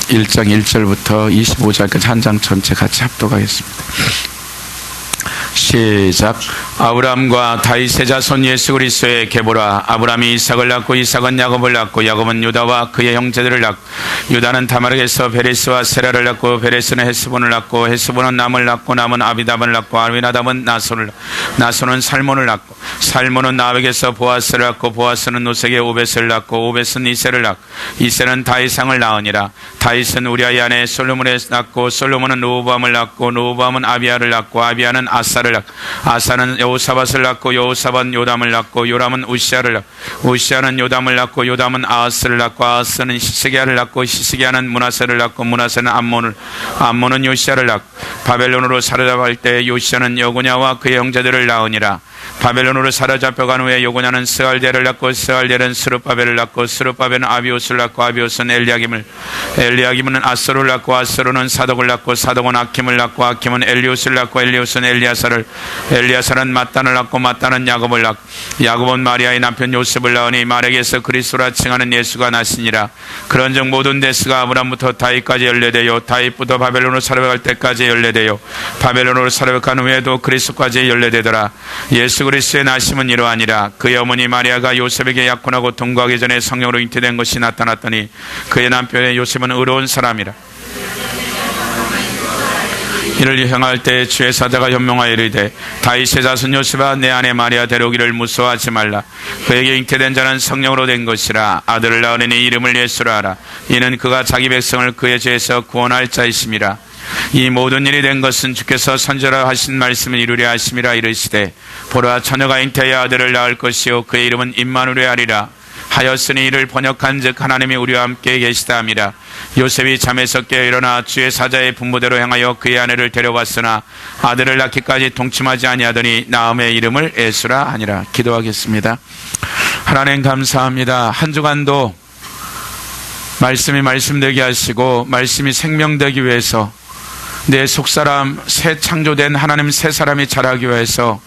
1장 1절부터 25절까지 한 장 전체 같이 합독하겠습니다. 시작. 아브라함과 다윗의 자손 예수 그리스도의 계보라. 아브라함이 이삭을 낳고 이삭은 야곱을 낳고 야곱은 유다와 그의 형제들을 낳고 유다는 다말에게서 베레스와 세라를 낳고 베레스는 헤스본을 낳고 헤스본은 남을 낳고 남은 아비답을 낳고 아비나답은 나손을 낳고 나손은 살몬을 낳고 살몬은 나백에서 보아스를 낳고 보아스는 노색의 오벳을 낳고 오벳은 이세를 낳고 이세는 다윗상을 낳으니라. 다윗은 우리아의 아내 솔로몬을 낳고 솔로몬은 르호보암을 낳고 르호보암은 아비야를 낳고 아비야는 아사를 낳고 아사는 여호사밧을 낳고 여호사밧은 요담을 낳고 요람은 우시아를 낳고 우시아는 요담을 낳고 요담은 아하스를 낳고 아하스는 히스기야를 낳고 히스기야는 므낫세를 낳고 므낫세는 암몬은 요시아를 낳고 바벨론으로 사로잡을 때 요시아는 여고냐와 그의 형제들을 낳으니라. 바벨론으로 사로잡혀간 후에 여고냐는 스알델을 낳고 스알델은 스룹바벨을 낳고 스룹바벨은 아비옷을 낳고 아비옷은 엘리야김은 아스로를 낳고 아스로는 사독을 낳고 사독은 아킴을 낳고 아킴은 엘리옷을 낳고 엘리옷은 엘리야사는 mat단을 낳고 mat단은 야곱을 낳고 야곱은 마리아의 남편 요셉을 낳으니 말에게서 그리스도라 칭하는 예수가 나시니라. 그런즉 모든 데스가 아브람부터 다윗까지 연례되어 다윗부터 바벨론으로 사로잡을 때까지 연례되어 바벨론으로 사로잡힌 후에도 그리스도까지 연례되더라. 예수 그리스도의 나심은 이러하니라. 그의 어머니 마리아가 요셉에게 약혼하고 동거하기 전에 성령으로 잉태된 것이 나타났더니 그의 남편의 요셉은 의로운 사람이라. 이를 향할 때 주의 사자가 현명하여 이르되 다윗의 자손 요셉아 내 아내 마리아 데려오기를 무서워하지 말라. 그에게 잉태된 자는 성령으로 된 것이라. 아들을 낳으니 이름을 예수라 하라. 이는 그가 자기 백성을 그의 죄에서 구원할 자이심이라. 이 모든 일이 된 것은 주께서 선지자로 하신 말씀을 이루려 하심이라. 이르시되 보라 처녀가 잉태하여 아들을 낳을 것이요 그의 이름은 임마누엘 하리라. 하였으니 이를 번역한즉 하나님이 우리와 함께 계시다 함이라. 요셉이 잠에서 깨어 일어나 주의 사자의 분부대로 행하여 그의 아내를 데려왔으나 아들을 낳기까지 동침하지 아니하더니 나음의 이름을 에스라 하니라. 기도하겠습니다. 하나님 감사합니다. 한 주간도 말씀이 말씀되게 하시고 말씀이 생명되기 위해서 내 속사람 새 창조된 하나님 새 사람이 자라기 위해서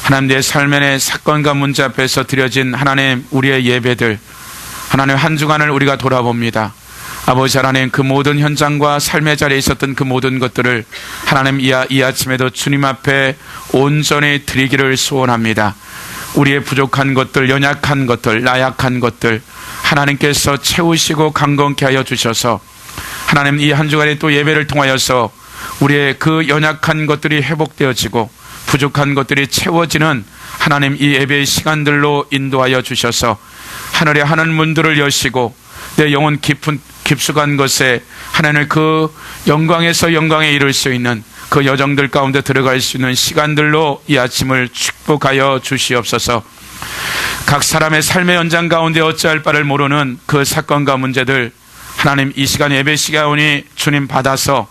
하나님 내 삶의 사건과 문제 앞에서 드려진 하나님 우리의 예배들 하나님 한 주간을 우리가 돌아봅니다. 아버지 하나님 그 모든 현장과 삶의 자리에 있었던 그 모든 것들을 하나님 이 아침에도 주님 앞에 온전히 드리기를 소원합니다. 우리의 부족한 것들, 연약한 것들, 나약한 것들 하나님께서 채우시고 강건케 하여 주셔서 하나님 이 한 주간에 또 예배를 통하여서 우리의 그 연약한 것들이 회복되어지고 부족한 것들이 채워지는 하나님 이 예배의 시간들로 인도하여 주셔서 하늘의 하늘 문들을 여시고 내 영혼 깊숙한 것에 하나님의 그 영광에서 영광에 이를 수 있는 그 여정들 가운데 들어갈 수 있는 시간들로 이 아침을 축복하여 주시옵소서. 각 사람의 삶의 현장 가운데 어찌할 바를 모르는 그 사건과 문제들 하나님 이 시간 예배 시간이 주님 받아서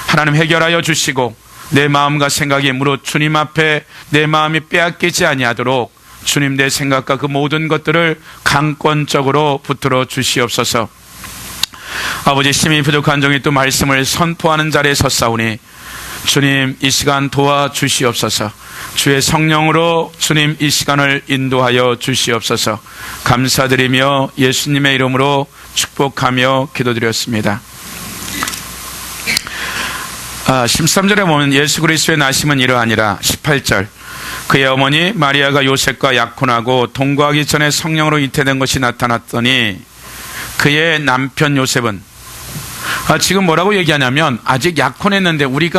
하나님 해결하여 주시고 내 마음과 생각이 무릇 주님 앞에 내 마음이 빼앗기지 아니하도록 주님 내 생각과 그 모든 것들을 강권적으로 붙들어 주시옵소서. 아버지 심히 부족한 종이 또 말씀을 선포하는 자리에 섰사오니 주님 이 시간 도와주시옵소서. 주의 성령으로 주님 이 시간을 인도하여 주시옵소서. 감사드리며 예수님의 이름으로 축복하며 기도드렸습니다. 13절에 보면 예수 그리스도의 나심은 이러하니라. 18절 그의 어머니 마리아가 요셉과 약혼하고 동거하기 전에 성령으로 잉태된 것이 나타났더니 그의 남편 요셉은 지금 뭐라고 얘기하냐면 아직 약혼했는데 우리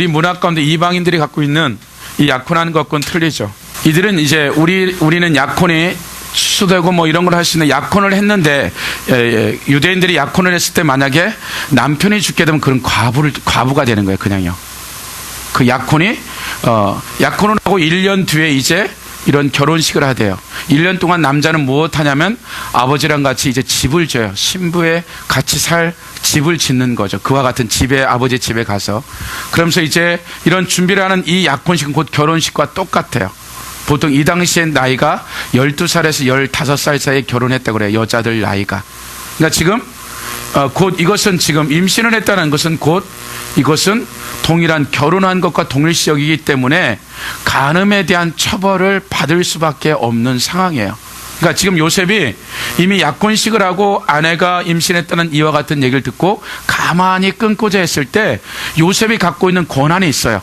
문화 가운데 이방인들이 갖고 있는 이 약혼하는 것과는 틀리죠. 이들은 이제 우리는 약혼이 취소되고 뭐 이런 걸 할 수 있는 약혼을 했는데 유대인들이 약혼을 했을 때 만약에 남편이 죽게 되면 그런 과부가 되는 거예요. 그냥요. 그 약혼을 하고 1년 뒤에 이제 이런 결혼식을 하대요. 1년 동안 남자는 무엇 하냐면 아버지랑 같이 이제 집을 져요. 신부의 같이 살 집을 짓는 거죠. 그와 같은 집에 아버지 집에 가서 그러면서 이제 이런 준비를 하는 이 약혼식은 곧 결혼식과 똑같아요. 보통 이 당시의 나이가 12살에서 15살 사이에 결혼했다고 그래요. 여자들 나이가. 그러니까 지금 곧 이것은 지금 임신을 했다는 것은 곧 이것은 동일한 결혼한 것과 동일시역이기 때문에 간음에 대한 처벌을 받을 수밖에 없는 상황이에요. 그러니까 지금 요셉이 이미 약혼식을 하고 아내가 임신했다는 이와 같은 얘기를 듣고 가만히 끊고자 했을 때 요셉이 갖고 있는 권한이 있어요.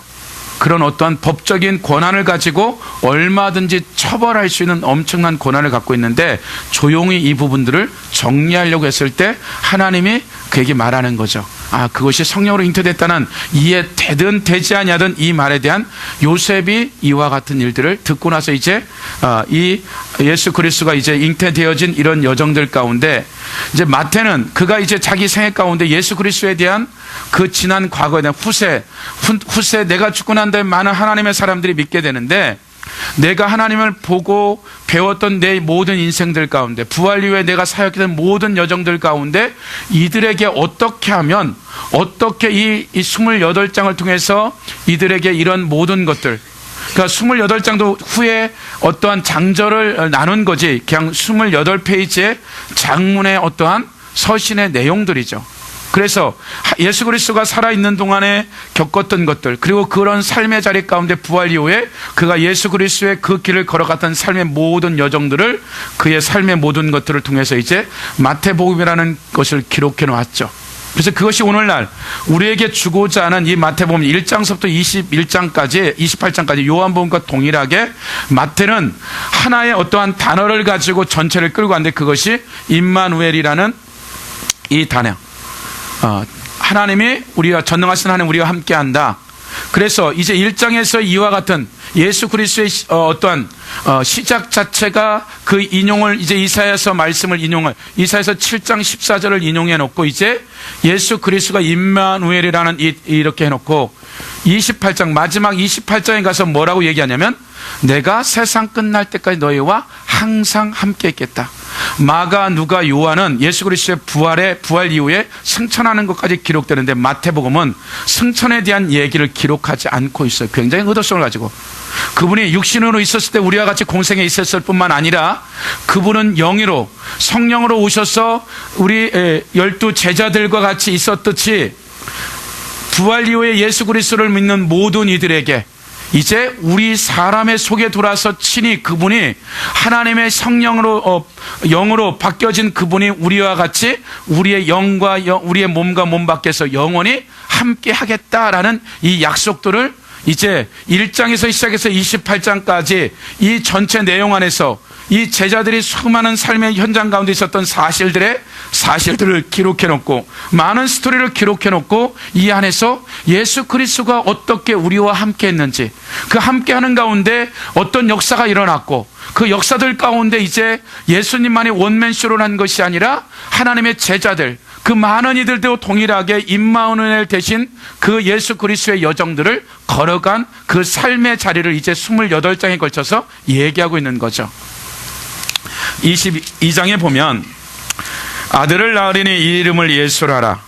그런 어떠한 법적인 권한을 가지고 얼마든지 처벌할 수 있는 엄청난 권한을 갖고 있는데 조용히 이 부분들을 정리하려고 했을 때 하나님이 그에게 말하는 거죠. 그것이 성령으로 잉태됐다는 이해되든 되지 아니하든 이 말에 대한 요셉이 이와 같은 일들을 듣고 나서 이제 이 예수 그리스도가 이제 잉태되어진 이런 여정들 가운데 이제 마태는 그가 이제 자기 생애 가운데 예수 그리스도에 대한 그 지난 과거에 대한 후세 내가 죽고 난 다음에 많은 하나님의 사람들이 믿게 되는데 내가 하나님을 보고 배웠던 내 모든 인생들 가운데 부활 이후에 내가 사역했던 모든 여정들 가운데 이들에게 어떻게 하면 어떻게 이 28장을 통해서 이들에게 이런 모든 것들 그러니까 28장도 후에 어떠한 장절을 나눈 거지 그냥 28페이지의 장문의 어떠한 서신의 내용들이죠. 그래서 예수 그리스도가 살아있는 동안에 겪었던 것들 그리고 그런 삶의 자리 가운데 부활 이후에 그가 예수 그리스도의 그 길을 걸어갔던 삶의 모든 여정들을 그의 삶의 모든 것들을 통해서 이제 마태복음이라는 것을 기록해 놓았죠. 그래서 그것이 오늘날 우리에게 주고자 하는 이 마태복음 1장서부터 21장까지 28장까지 요한복음과 동일하게 마태는 하나의 어떠한 단어를 가지고 전체를 끌고 왔는데 그것이 임마누엘이라는 이 단어 하나님이 우리와 전능하신 하나님 우리와 함께한다. 그래서 이제 1장에서 이와 같은 예수 그리스도의 어떠한 시작 자체가 그 인용을 이제 이사야서 말씀을 인용을 이사야서 7장 14절을 인용해 놓고 이제 예수 그리스도가 임마누엘이라는 이렇게 해 놓고 28장 마지막 28장에 가서 뭐라고 얘기하냐면 내가 세상 끝날 때까지 너희와 항상 함께 있겠다. 마가, 누가, 요한은 예수 그리스도의 부활 이후에 승천하는 것까지 기록되는데 마태복음은 승천에 대한 얘기를 기록하지 않고 있어요. 굉장히 의도성을 가지고 그분이 육신으로 있었을 때 우리와 같이 공생에 있었을 뿐만 아니라 그분은 영으로 성령으로 오셔서 우리 12 제자들과 같이 있었듯이 부활 이후에 예수 그리스도를 믿는 모든 이들에게 이제 우리 사람의 속에 들어와서 친히 그분이 하나님의 성령으로 영으로 바뀌어진 그분이 우리와 같이 우리의 영과 우리의 몸과 몸 밖에서 영원히 함께 하겠다라는 이 약속들을 이제 1장에서 시작해서 28장까지 이 전체 내용 안에서 이 제자들이 수많은 삶의 현장 가운데 있었던 사실들을 기록해 놓고 많은 스토리를 기록해 놓고 이 안에서 예수 그리스도가 어떻게 우리와 함께 했는지 그 함께 하는 가운데 어떤 역사가 일어났고 그 역사들 가운데 이제 예수님만이 원맨쇼를 한 것이 아니라 하나님의 제자들 그 많은 이들도 동일하게 임마누엘 대신 그 예수 그리스도의 여정들을 걸어간 그 삶의 자리를 이제 28장에 걸쳐서 얘기하고 있는 거죠. 22장에 보면 아들을 낳으리니 이 이름을 예수라.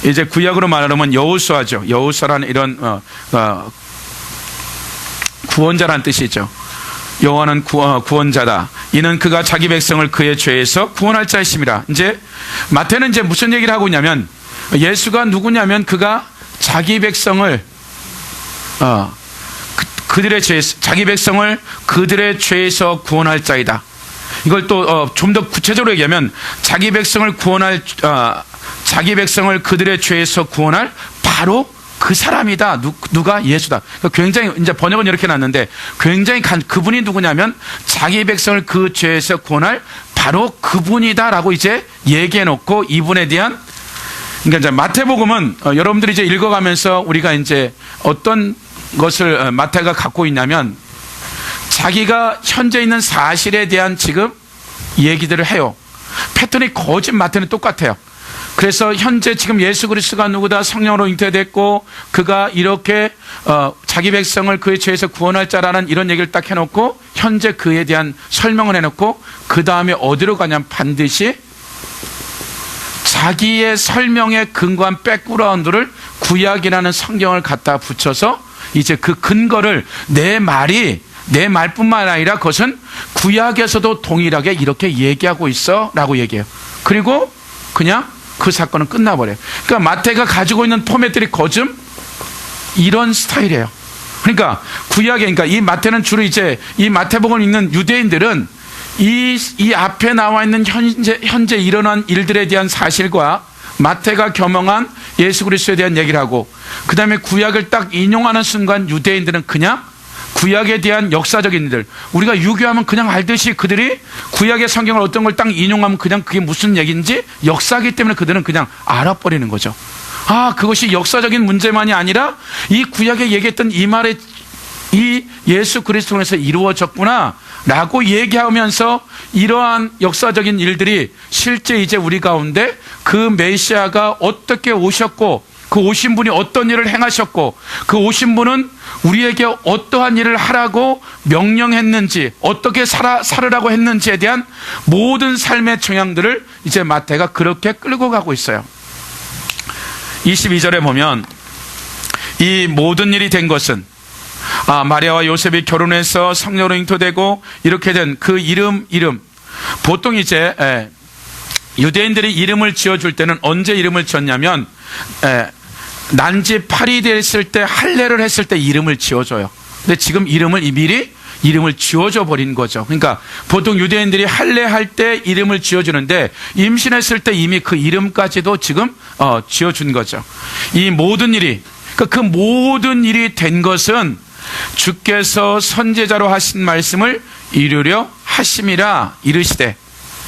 이제 구약으로 말하면 여호수아죠. 여호수아라는 이런 구원자란 뜻이죠. 여호와는 구원자다. 이는 그가 자기 백성을 그의 죄에서 구원할 자이심이라. 이제 마태는 이제 무슨 얘기를 하고 있냐면 예수가 누구냐면 그가 자기 백성을 그들의 죄에서 자기 백성을 그들의 죄에서 구원할 자이다. 이걸 또 좀 더 구체적으로 얘기하면 자기 백성을 그들의 죄에서 구원할 바로 그 사람이다. 누가? 예수다. 굉장히 이제 번역은 이렇게 놨는데 굉장히 그분이 누구냐면 자기 백성을 그 죄에서 구원할 바로 그분이다라고 이제 얘기해 놓고 이분에 대한 그러니까 이제 마태복음은 여러분들이 이제 읽어가면서 우리가 이제 어떤 것을 마태가 갖고 있냐면 자기가 현재 있는 사실에 대한 지금 얘기들을 해요. 패턴이 거짓 마태는 똑같아요. 그래서 현재 지금 예수 그리스도가 누구다 성령으로 잉태됐고 그가 이렇게 자기 백성을 그의 죄에서 구원할 자라는 이런 얘기를 딱 해놓고 현재 그에 대한 설명을 해놓고 그 다음에 어디로 가냐면 반드시 자기의 설명에 근거한 백그라운드를 구약이라는 성경을 갖다 붙여서 이제 그 근거를 내 말뿐만 아니라 그것은 구약에서도 동일하게 이렇게 얘기하고 있어 라고 얘기해요. 그리고 그냥 그 사건은 끝나버려요. 그러니까 마태가 가지고 있는 포맷들이 거좀 이런 스타일이에요. 그러니까 구약에 그러니까 이 마태는 주로 이제 이 마태복음을 읽는 유대인들은 이 앞에 나와 있는 현재 일어난 일들에 대한 사실과 마태가 겸응한 예수 그리스도에 대한 얘기를 하고, 그 다음에 구약을 딱 인용하는 순간 유대인들은 그냥 구약에 대한 역사적인 일들, 우리가 유교하면 그냥 알듯이 그들이 구약의 성경을 어떤 걸 딱 인용하면 그냥 그게 무슨 얘기인지 역사이기 때문에 그들은 그냥 알아버리는 거죠. 아, 그것이 역사적인 문제만이 아니라 이 구약에 얘기했던 이 말의 이 예수 그리스도에서 이루어졌구나 라고 얘기하면서 이러한 역사적인 일들이 실제 이제 우리 가운데 그 메시아가 어떻게 오셨고, 그 오신 분이 어떤 일을 행하셨고, 그 오신 분은 우리에게 어떠한 일을 하라고 명령했는지, 어떻게 살으라고 했는지에 대한 모든 삶의 정향들을 이제 마태가 그렇게 끌고 가고 있어요. 22절에 보면 이 모든 일이 된 것은 마리아와 요셉이 결혼해서 성녀로 잉태되고 이렇게 된 그 이름, 보통 이제 유대인들이 이름을 지어줄 때는 언제 이름을 지었냐면 난지 8이 됐을 때, 할례를 했을 때 이름을 지어줘요. 근데 지금 미리 이름을 지어줘 버린 거죠. 그러니까 보통 유대인들이 할례할 때 이름을 지어주는데 임신했을 때 이미 그 이름까지도 지금 지어준 거죠. 이 모든 일이, 그 모든 일이 된 것은 주께서 선지자로 하신 말씀을 이루려 하심이라 이르시되.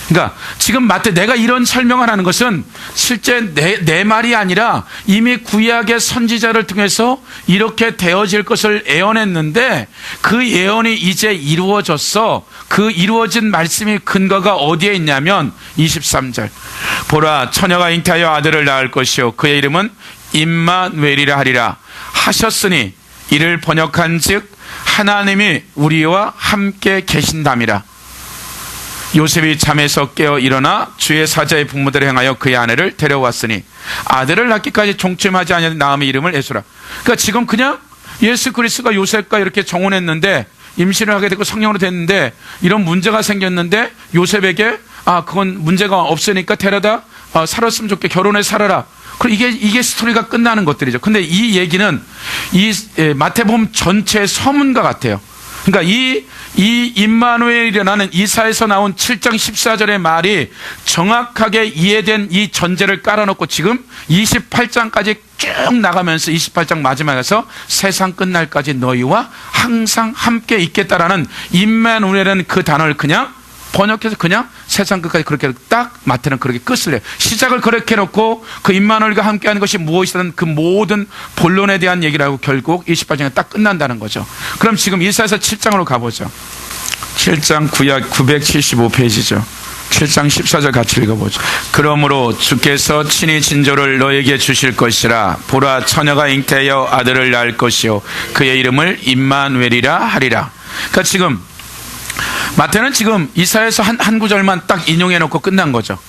그러니까 지금 마태 내가 이런 설명을 하는 것은 실제 내 말이 아니라 이미 구약의 선지자를 통해서 이렇게 되어질 것을 예언했는데 그 예언이 이제 이루어졌어. 그 이루어진 말씀의 근거가 어디에 있냐면 23절. 보라, 처녀가 잉태하여 아들을 낳을 것이요 그의 이름은 임마누엘이라 하리라 하셨으니 이를 번역한 즉 하나님이 우리와 함께 계신담이라. 요셉이 잠에서 깨어 일어나 주의 사자의 분모대로 행하여 그의 아내를 데려왔으니 아들을 낳기까지 종침하지 아니하는 나음의 이름을 예수라. 그러니까 지금 그냥 예수 그리스도가 요셉과 이렇게 정혼했는데 임신을 하게 되고 성령으로 됐는데 이런 문제가 생겼는데 요셉에게 그건 문제가 없으니까 데려다 살았으면 좋게 결혼해 살아라. 그리고 이게 스토리가 끝나는 것들이죠. 근데 이 얘기는 이 마태복음 전체의 서문과 같아요. 그러니까 이 임마누엘이라는 이사에서 나온 7장 14절의 말이 정확하게 이해된 이 전제를 깔아놓고 지금 28장까지 쭉 나가면서 28장 마지막에서 세상 끝날까지 너희와 항상 함께 있겠다라는 임마누엘이라는 그 단어를 그냥 번역해서 그냥 세상 끝까지 그렇게 딱 마태는 그렇게 끝을 내요. 시작을 그렇게 해놓고 그 임마누엘과 함께하는 것이 무엇이든 그 모든 본론에 대한 얘기를 하고 결국 28장에 딱 끝난다는 거죠. 그럼 지금 이사야서 7장으로 가보죠. 7장 구약 975페이지죠. 7장 14절 같이 읽어보죠. 그러므로 주께서 친히 진조를 너에게 주실 것이라. 보라, 처녀가 잉태하여 아들을 낳을 것이요 그의 이름을 임마누엘이라 하리라. 그러니까 지금 마태는 지금 이사야서 한 구절만 딱 인용해 놓고 끝난 거죠.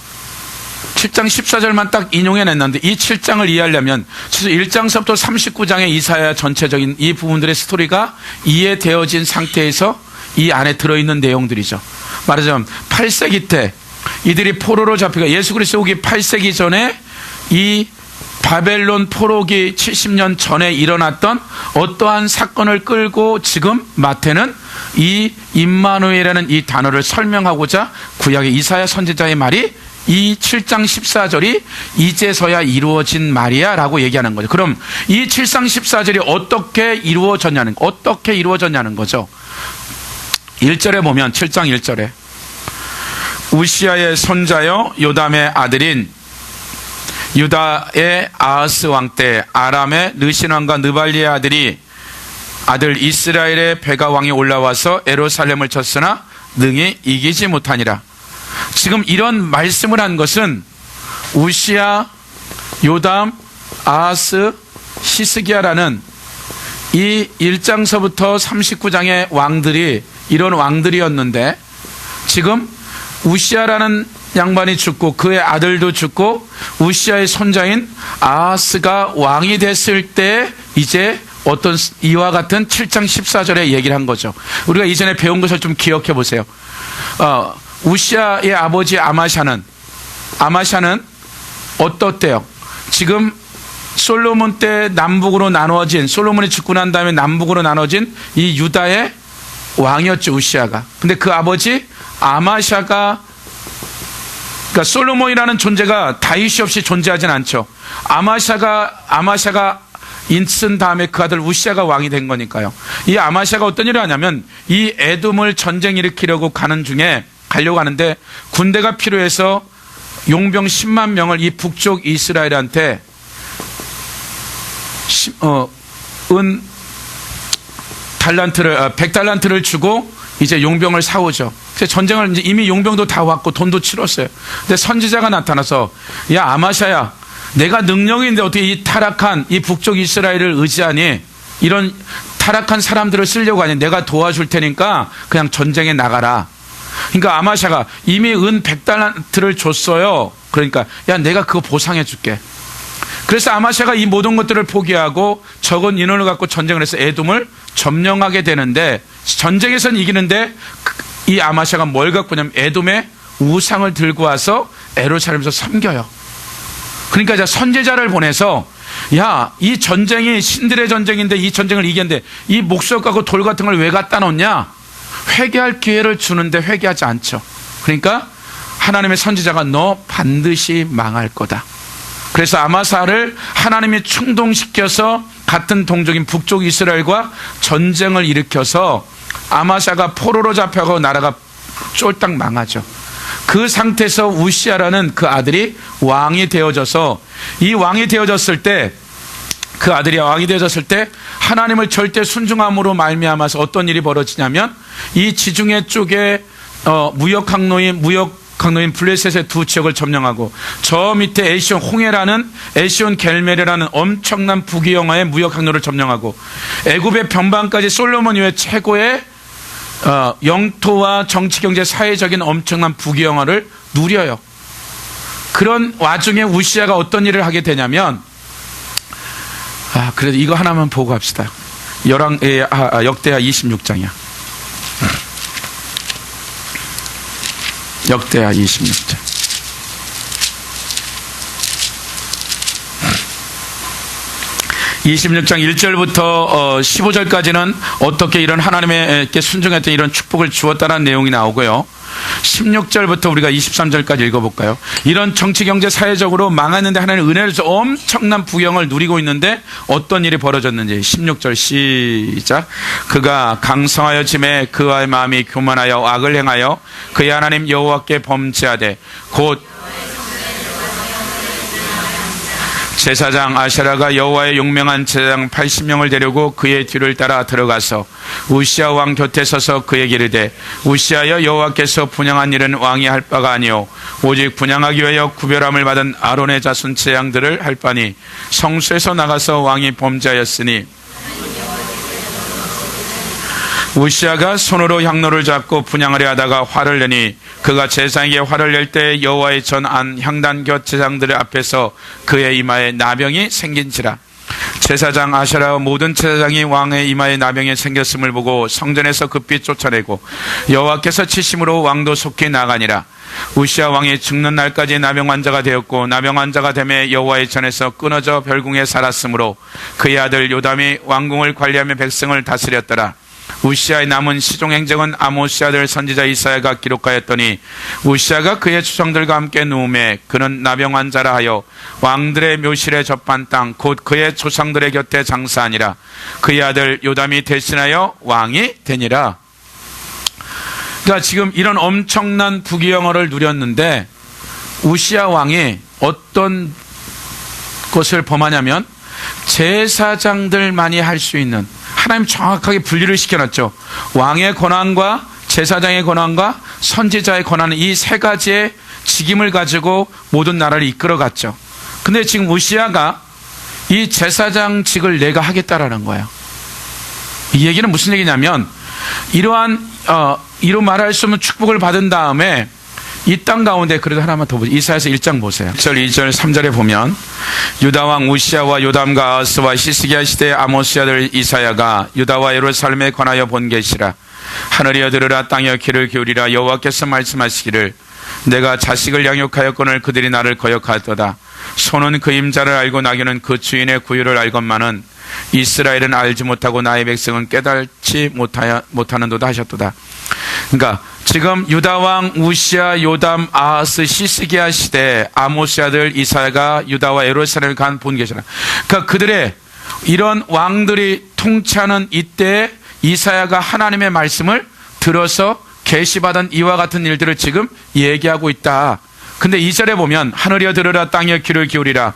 7장 14절만 딱 인용해냈는데 이 7장을 이해하려면 1장서부터 39장의 이사야 전체적인 이 부분들의 스토리가 이해되어진 상태에서 이 안에 들어있는 내용들이죠. 말하자면 8세기 때 이들이 포로로 잡히고 예수 그리스도 오기 8세기 전에 이 바벨론 포로기 70년 전에 일어났던 어떠한 사건을 끌고 지금 마태는 이 임마누엘이라는 이 단어를 설명하고자 구약의 이사야 선지자의 말이 이 7장 14절이 이제서야 이루어진 말이야 라고 얘기하는 거죠. 그럼 이 7장 14절이 어떻게 이루어졌냐는 거죠. 1절에 보면 7장 1절에 우시아의 손자여 요담의 아들인 유다의 아하스 왕 때 아람의 르신 왕과 느발리의 아들 이스라엘의 베가 왕이 올라와서 예루살렘을 쳤으나 능히 이기지 못하니라. 지금 이런 말씀을 한 것은 우시아, 요담, 아하스, 히스기야라는 이 1장서부터 39장의 왕들이 이런 왕들이었는데 지금 우시아라는 양반이 죽고 그의 아들도 죽고 우시아의 손자인 아하스가 왕이 됐을 때 이제 어떤 이와 같은 7장 14절에 얘기를 한 거죠. 우리가 이전에 배운 것을 좀 기억해 보세요. 우시아의 아버지 아마샤는 어떻대요? 지금 솔로몬 때 남북으로 나누어진, 솔로몬이 죽고 난 다음에 남북으로 나눠진 이 유다의 왕이었죠, 우시아가. 근데 그 아버지 아마샤가, 그러니까 솔로몬이라는 존재가 다윗이 없이 존재하진 않죠. 아마샤가 있은 다음에 그 아들 우시아가 왕이 된 거니까요. 이 아마샤가 어떤 일을 하냐면 이 에돔을 전쟁 일으키려고 가려고 하는데 군대가 필요해서 용병 10만 명을 이 북쪽 이스라엘한테 100달란트를 주고 이제 용병을 사오죠. 전쟁을 이제 이미 용병도 다 왔고 돈도 치렀어요. 근데 선지자가 나타나서 야 아마샤야, 내가 능력이 있는데 어떻게 이 타락한 이 북쪽 이스라엘을 의지하니? 이런 타락한 사람들을 쓰려고 하니? 내가 도와줄 테니까 그냥 전쟁에 나가라. 그러니까 아마샤가 이미 은 100달란트를 줬어요. 그러니까 야 내가 그거 보상해 줄게. 그래서 아마샤가 이 모든 것들을 포기하고 적은 인원을 갖고 전쟁을 해서 에돔을 점령하게 되는데, 전쟁에서는 이기는데 이 아마샤가 뭘 갖고 오냐면 에돔의 우상을 들고 와서 예루살렘에서 섬겨요. 그러니까 이제 선지자를 보내서 야, 이 전쟁이 신들의 전쟁인데 이 전쟁을 이겼는데 이 목석 갖고 돌 같은 걸 왜 갖다 놓냐? 회개할 기회를 주는데 회개하지 않죠. 그러니까 하나님의 선지자가 너 반드시 망할 거다. 그래서 아마사를 하나님이 충동시켜서 같은 동족인 북쪽 이스라엘과 전쟁을 일으켜서 아마샤가 포로로 잡혀가고 나라가 쫄딱 망하죠. 그 상태에서 우시아라는 그 아들이 왕이 되어져서, 이 왕이 되어졌을 때, 그 아들이 왕이 되어졌을 때 하나님을 절대 순종함으로 말미암아서 어떤 일이 벌어지냐면, 이 지중해 쪽에 무역 항로인 블레셋의 두 지역을 점령하고, 저 밑에 에시온 홍해라는 에시온 겔메레라는 엄청난 북이영화의 무역 항로를 점령하고, 애굽의 변방까지 솔로몬 이후에 최고의 영토와 정치, 경제, 사회적인 엄청난 북이영화를 누려요. 그런 와중에 우시아가 어떤 일을 하게 되냐면, 그래도 이거 하나만 보고 합시다. 역대하 26장이야. 역대하 26장. 26장 1절부터 15절까지는 어떻게 이런 하나님께 순종했던 이런 축복을 주었다는 내용이 나오고요. 16절부터 우리가 23절까지 읽어볼까요? 이런 정치, 경제, 사회적으로 망했는데 하나님 은혜를 줘서 엄청난 부경을 누리고 있는데 어떤 일이 벌어졌는지. 16절 시작. 그가 강성하여 짐에 그와의 마음이 교만하여 악을 행하여 그의 하나님 여호와께 범죄하되 곧 제사장 아세라가 여호와의 용맹한 제사장 80명을 데리고 그의 뒤를 따라 들어가서 우시아 왕 곁에 서서 그에게 이르되 우시아여, 여호와께서 분향한 일은 왕이 할 바가 아니요 오직 분향하기 위하여 구별함을 받은 아론의 자손 제양들을 할 바니 성소에서 나가서 왕이 범죄하였으니 우시아가 손으로 향로를 잡고 분향하려 하다가 화를 내니 그가 제사장에게 화를 낼 때 여호와의 전 안 향단 곁 제사장들 앞에서 그의 이마에 나병이 생긴지라. 제사장 아세라와 모든 제사장이 왕의 이마에 나병이 생겼음을 보고 성전에서 급히 쫓아내고 여호와께서 치심으로 왕도 속히 나가니라. 우시아 왕이 죽는 날까지 나병 환자가 되었고 나병 환자가 되매 여호와의 전에서 끊어져 별궁에 살았으므로 그의 아들 요담이 왕궁을 관리하며 백성을 다스렸더라. 우시아의 남은 시종 행적은 아모스 아들 선지자 이사야가 기록하였더니 우시아가 그의 조상들과 함께 누움에 그는 나병 환자라 하여 왕들의 묘실에 접한 땅 곧 그의 조상들의 곁에 장사하니라. 그의 아들 요담이 대신하여 왕이 되니라. 그러니까 지금 이런 엄청난 부귀영화를 누렸는데 우시아 왕이 어떤 것을 범하냐면 제사장들만이 할 수 있는, 하나님 정확하게 분리를 시켜놨죠. 왕의 권한과 제사장의 권한과 선지자의 권한은 이 세 가지의 직임을 가지고 모든 나라를 이끌어갔죠. 근데 지금 우시아가 이 제사장직을 내가 하겠다라는 거예요. 이 얘기는 무슨 얘기냐면 이러한 이로 말할 수 없는 축복을 받은 다음에 이 땅 가운데, 그래도 하나만 더 보죠. 이사야서 1장 보세요. 1절, 2절, 3절에 보면 유다왕 우시아와 요담과 아하스와 히스기야 시대의 아모스 아들 이사야가 유다와 예루살렘에 관하여 본 계시라. 하늘이여 들으라, 땅이여 귀를 기울이라. 여호와께서 말씀하시기를 내가 자식을 양육하였거늘 그들이 나를 거역하였도다. 소는 그 임자를 알고 나귀는 그 주인의 구유를 알건만은 이스라엘은 알지 못하고 나의 백성은 깨닫지 못하는도다 하셨도다. 그러니까 지금 유다왕 우시아, 요담, 아하스, 시스기야 시대 아모스 아들 이사야가 유다와 예루살렘을 간 본계시라. 그러니까 그들의 이런 왕들이 통치하는 이때 이사야가 하나님의 말씀을 들어서 계시받은 이와 같은 일들을 지금 얘기하고 있다. 근데 2절에 보면 하늘이여 들으라 땅이여 귀를 기울이라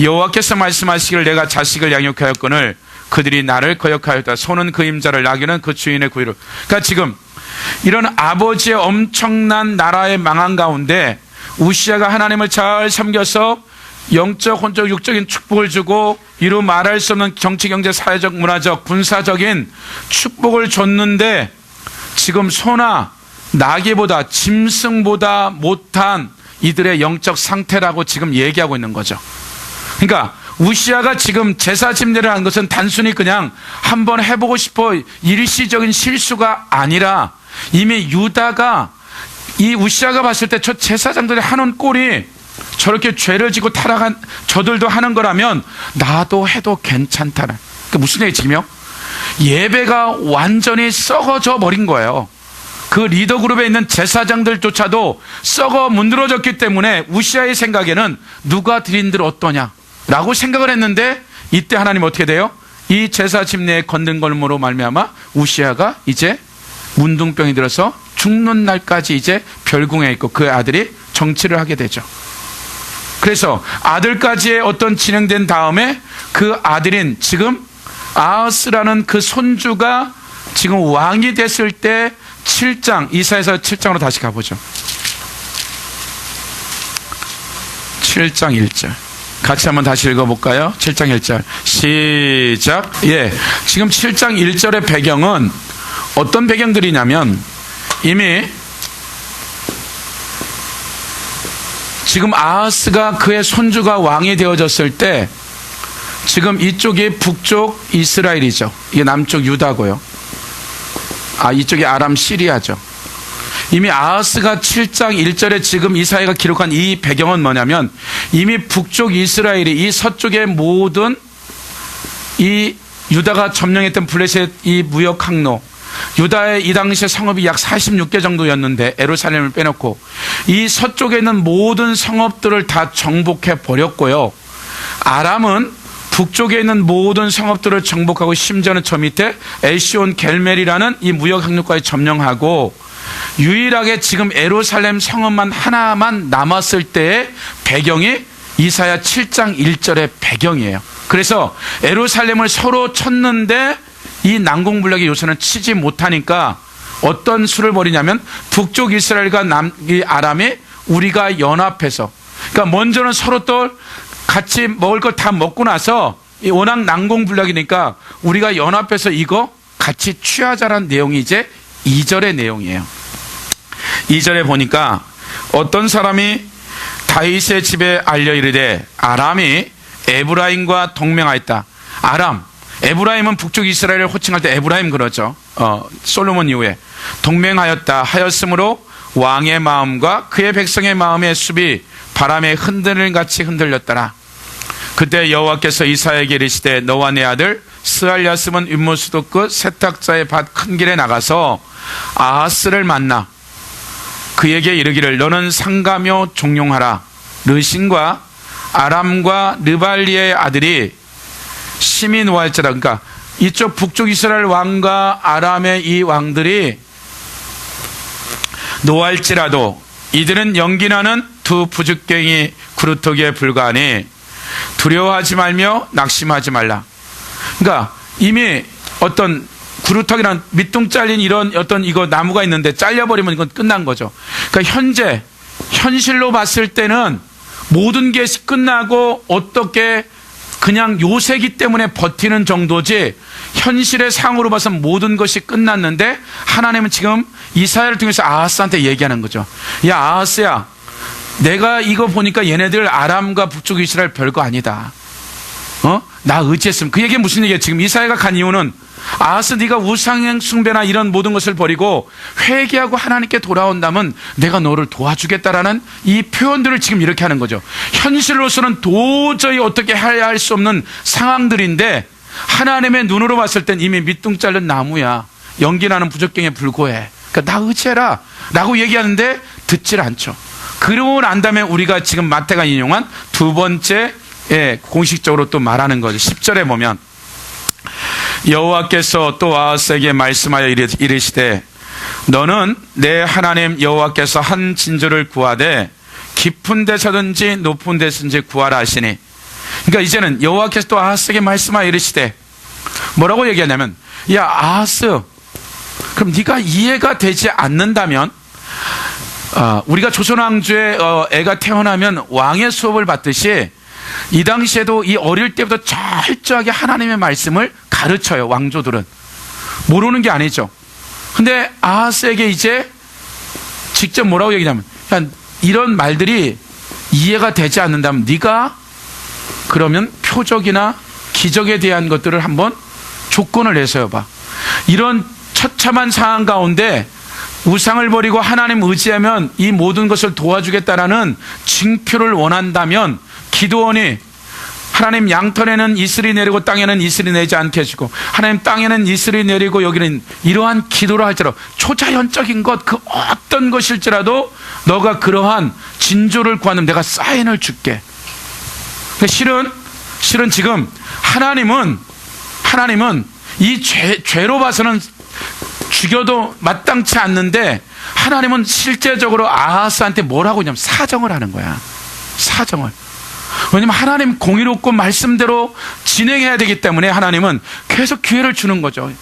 여호와께서 말씀하시기를 내가 자식을 양육하였거늘 그들이 나를 거역하였다. 소는 그 임자를 나귀는 그 주인의 구유를. 그러니까 지금 이런 아버지의 엄청난 나라의 망한 가운데 우시아가 하나님을 잘 섬겨서 영적, 혼적, 육적인 축복을 주고 이루 말할 수 없는 정치, 경제, 사회적, 문화적, 군사적인 축복을 줬는데 지금 소나 나귀보다 짐승보다 못한 이들의 영적 상태라고 지금 얘기하고 있는 거죠. 그러니까 우시아가 지금 제사 집례를 한 것은 단순히 그냥 한번 해보고 싶어 일시적인 실수가 아니라 이미 유다가 이 우시아가 봤을 때 저 제사장들이 하는 꼴이 저렇게 죄를 지고 타락한 저들도 하는 거라면 나도 해도 괜찮다는. 그게 무슨 얘기지요? 예배가 완전히 썩어져 버린 거예요. 그 리더 그룹에 있는 제사장들조차도 썩어 문드러졌기 때문에 우시아의 생각에는 누가 드린들 어떠냐라고 생각을 했는데 이때 하나님 어떻게 돼요? 이 제사 집례에 건든 걸음으로 말미암아 우시아가 이제 문둥병이 들어서 죽는 날까지 이제 별궁에 있고 그 아들이 정치를 하게 되죠. 그래서 아들까지의 어떤 진행된 다음에 그 아들인 지금 아하스라는 그 손주가 지금 왕이 됐을 때 7장, 이사야서 7장으로 다시 가보죠. 7장 1절. 같이 한번 다시 읽어볼까요? 7장 1절. 시작. 예. 지금 7장 1절의 배경은 어떤 배경들이냐면 이미 지금 아하스가 그의 손주가 왕이 되어졌을 때 지금 이쪽이 북쪽 이스라엘이죠. 이게 남쪽 유다고요. 이쪽이 아람 시리아죠. 이미 아하스가 7장 1절에 지금 이사야가 기록한 이 배경은 뭐냐면 이미 북쪽 이스라엘이 이 서쪽의 모든 이 유다가 점령했던 블레셋 이 무역 항로, 유다의 이 당시에 성읍이 약 46개 정도였는데 예루살렘을 빼놓고 이 서쪽에 있는 모든 성읍들을 다 정복해 버렸고요. 아람은 북쪽에 있는 모든 성읍들을 정복하고 심지어는 저 밑에 에시온 겔멜이라는 이 무역 항로까지 점령하고 유일하게 지금 예루살렘 성읍만 하나만 남았을 때의 배경이 이사야 7장 1절의 배경이에요. 그래서 예루살렘을 서로 쳤는데 이 난공불락이 요새는 치지 못하니까 어떤 수를 벌이냐면 북쪽 이스라엘과 이 아람이 우리가 연합해서, 그러니까 먼저는 서로 또 같이 먹을 걸 다 먹고 나서 워낙 난공불락이니까 우리가 연합해서 이거 같이 취하자라는 내용이 이제 2절의 내용이에요. 2절에 보니까 어떤 사람이 다윗의 집에 알려 이르되 아람이 에브라임과 동맹하였다. 아람, 에브라임은 북쪽 이스라엘을 호칭할 때 에브라임 그러죠. 솔로몬 이후에 동맹하였다 하였으므로 왕의 마음과 그의 백성의 마음의 숲이 바람에 흔들림 같이 흔들렸더라. 그때 여호와께서 이사야에게 이르시되 너와 내 아들 스알랴스은 윗모수도 끝 세탁자의 밭 큰 길에 나가서 아하스를 만나 그에게 이르기를 너는 상가며 종용하라. 르신과 아람과 르발리의 아들이 심히 노할지라. 그러니까 이쪽 북쪽 이스라엘 왕과 아람의 이 왕들이 노할지라도 이들은 연기나는 두 부죽갱이 그루터기에 불과하니 두려워하지 말며 낙심하지 말라. 그러니까 이미 어떤 구루터기란 밑둥 잘린 이런 어떤 이거 나무가 있는데 잘려버리면 이건 끝난 거죠. 그러니까 현실로 봤을 때는 모든 게 끝나고 어떻게 그냥 요새기 때문에 버티는 정도지 현실의 상으로 봐서 모든 것이 끝났는데 하나님은 지금 이사야를 통해서 아하스한테 얘기하는 거죠. 야 아하스야, 내가 이거 보니까 얘네들 아람과 북쪽 이스라엘 별거 아니다. 나 의지했으면. 그 얘기가 무슨 얘기야? 지금 이사야가 간 이유는 아하스 네가 우상 숭배나 이런 모든 것을 버리고 회개하고 하나님께 돌아온다면 내가 너를 도와주겠다라는 이 표현들을 지금 이렇게 하는 거죠. 현실로서는 도저히 어떻게 해야 할 수 없는 상황들인데 하나님의 눈으로 봤을 땐 이미 밑둥 잘린 나무야. 연기나는 부적경에 불과해. 그러니까 나 의지해라 라고 얘기하는데 듣질 않죠. 그러고 난 다음에 우리가 지금 마태가 인용한 두 번째 공식적으로 또 말하는 거죠. 10절에 보면 여호와께서 또 아하스에게 말씀하여 이르시되 너는 내 하나님 여호와께서 한 진주를 구하되 깊은 데서든지 높은 데서든지 구하라 하시니, 그러니까 이제는 여호와께서 또 아하스에게 말씀하여 이르시되 뭐라고 얘기하냐면, 야 아하스, 그럼 네가 이해가 되지 않는다면 우리가 조선왕조의 애가 태어나면 왕의 수업을 받듯이 이 당시에도 이 어릴 때부터 철저하게 하나님의 말씀을 가르쳐요. 왕조들은 모르는 게 아니죠. 근데 아하스에게 이제 직접 뭐라고 얘기냐면, 야, 이런 말들이 이해가 되지 않는다면 네가 그러면 표적이나 기적에 대한 것들을 한번 조건을 내세워봐. 이런 처참한 상황 가운데 우상을 버리고 하나님 의지하면 이 모든 것을 도와주겠다라는 징표를 원한다면 기드온이 하나님 양털에는 이슬이 내리고 땅에는 이슬이 내지 않게 해주고 하나님 땅에는 이슬이 내리고 여기는 이러한 기도를 할지라도 초자연적인 것 그 어떤 것일지라도 너가 그러한 진조를 구하면 내가 사인을 줄게. 실은 지금 하나님은 이 죄로 봐서는 죽여도 마땅치 않는데 하나님은 실제적으로 아하스한테 뭐라고 하냐면 사정을 하는 거야. 사정을. 왜냐면 하나님 공의롭고 말씀대로 진행해야 되기 때문에 하나님은 계속 기회를 주는 거죠.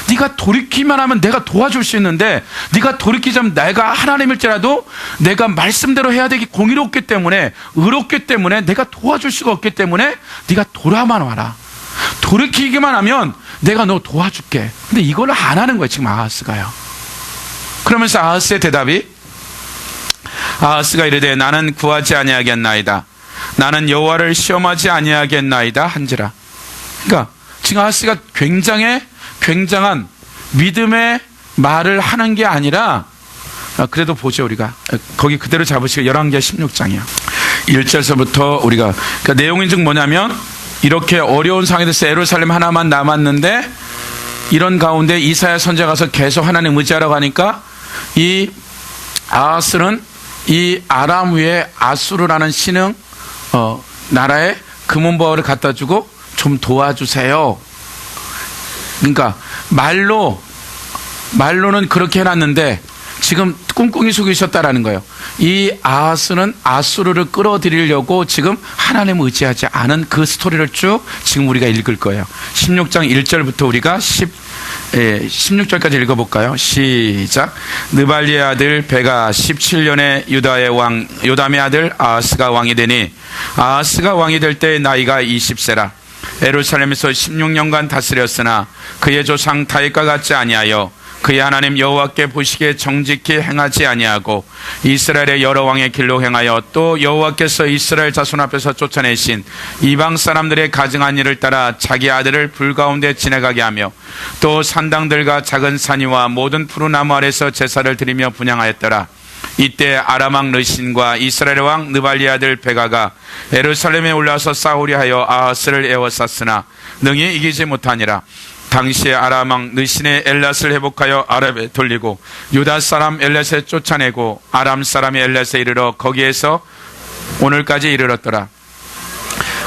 네가 돌이키만 하면 내가 도와줄 수 있는데 네가 돌이키자면 내가 하나님일지라도 내가 말씀대로 해야 되기 공의롭기 때문에 의롭기 때문에 내가 도와줄 수가 없기 때문에 네가 돌아만 와라. 돌이키기만 하면 내가 너 도와줄게. 근데 이걸 안 하는 거예요 지금 아하스가요. 그러면서 아하스의 대답이, 아하스가 이르되 나는 구하지 아니하겠나이다. 나는 여호와를 시험하지 아니하겠나이다 한지라. 그러니까 지금 아하스가 굉장한 믿음의 말을 하는 게 아니라, 그래도 보죠. 우리가 거기 그대로 잡으시고 열왕기하 16장이요 1절서부터 우리가, 그러니까 내용이 즉 뭐냐면 이렇게 어려운 상황에서 예루살렘 하나만 남았는데 이런 가운데 이사야 선지자가 가서 계속 하나님 의지하라고 하니까 이 아하스는 이 아람 위에 아수르라는 신흥 나라에 금은보화를 갖다 주고 좀 도와주세요. 그러니까 말로는 그렇게 해놨는데 지금 꿍꿍이 속이셨다라는 거예요. 이 아하스는 아수르를 끌어들이려고 지금 하나님 의지하지 않은 그 스토리를 쭉 지금 우리가 읽을 거예요. 16장 1절부터 우리가 16절까지 읽어볼까요? 시작. 느발리의 아들 베가 17년에 유다의 왕 요담의 아들 아하스가 왕이 되니 아하스가 왕이 될 때 나이가 20세라. 예루살렘에서 16년간 다스렸으나 그의 조상 다윗과 같지 아니하여 그의 하나님 여호와께 보시기에 정직히 행하지 아니하고 이스라엘의 여러 왕의 길로 행하여 또 여호와께서 이스라엘 자손 앞에서 쫓아내신 이방 사람들의 가증한 일을 따라 자기 아들을 불 가운데 지나가게 하며 또 산당들과 작은 산이와 모든 푸른 나무 아래서 제사를 드리며 분향하였더라. 이때 아람 왕 르신과 이스라엘 왕 느발리 아들 베가가 예루살렘에 올라와서 싸우려 하여 아하스를 에워쌌으나 능히 이기지 못하니라. 당시에 아람 왕 르신의 엘랏을 회복하여 아랍에 돌리고 유다 사람 엘렛에 쫓아내고 아람 사람이 엘렛에 이르러 거기에서 오늘까지 이르렀더라.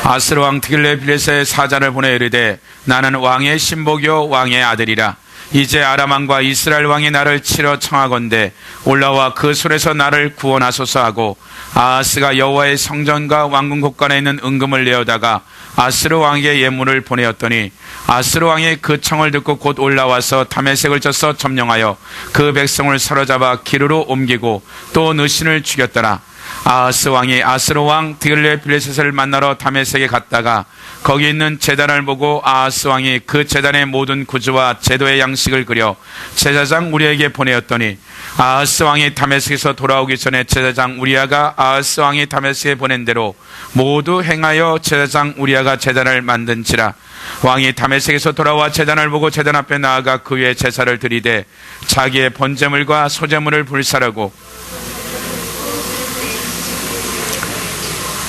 아스르 왕 드길레빌렛의 사자를 보내 이르되 나는 왕의 신복이요 왕의 아들이라. 이제 아람 왕과 이스라엘 왕이 나를 치러 청하건대 올라와 그 손에서 나를 구원하소서 하고 아하스가 여호와의 성전과 왕궁 곳간에 있는 은금을 내어다가 아스르 왕에게 예물을 보내었더니 아스르 왕이 그 청을 듣고 곧 올라와서 다메섹을 쳐서 점령하여 그 백성을 사로잡아 기르로 옮기고 또 느신을 죽였더라. 아하스 왕이 아스르 왕 드길레빌렛을 만나러 다메섹에 갔다가 거기 있는 제단을 보고 아하스 왕이 그 제단의 모든 구주와 제도의 양식을 그려 제사장 우리에게 보내었더니 아하스 왕이 다메섹에서 돌아오기 전에 제사장 우리아가 아하스 왕이 다메섹에 보낸 대로 모두 행하여 제사장 우리아가 제단을 만든지라. 왕이 다메섹에서 돌아와 제단을 보고 제단 앞에 나아가 그 위에 제사를 드리되 자기의 번제물과 소제물을 불사르고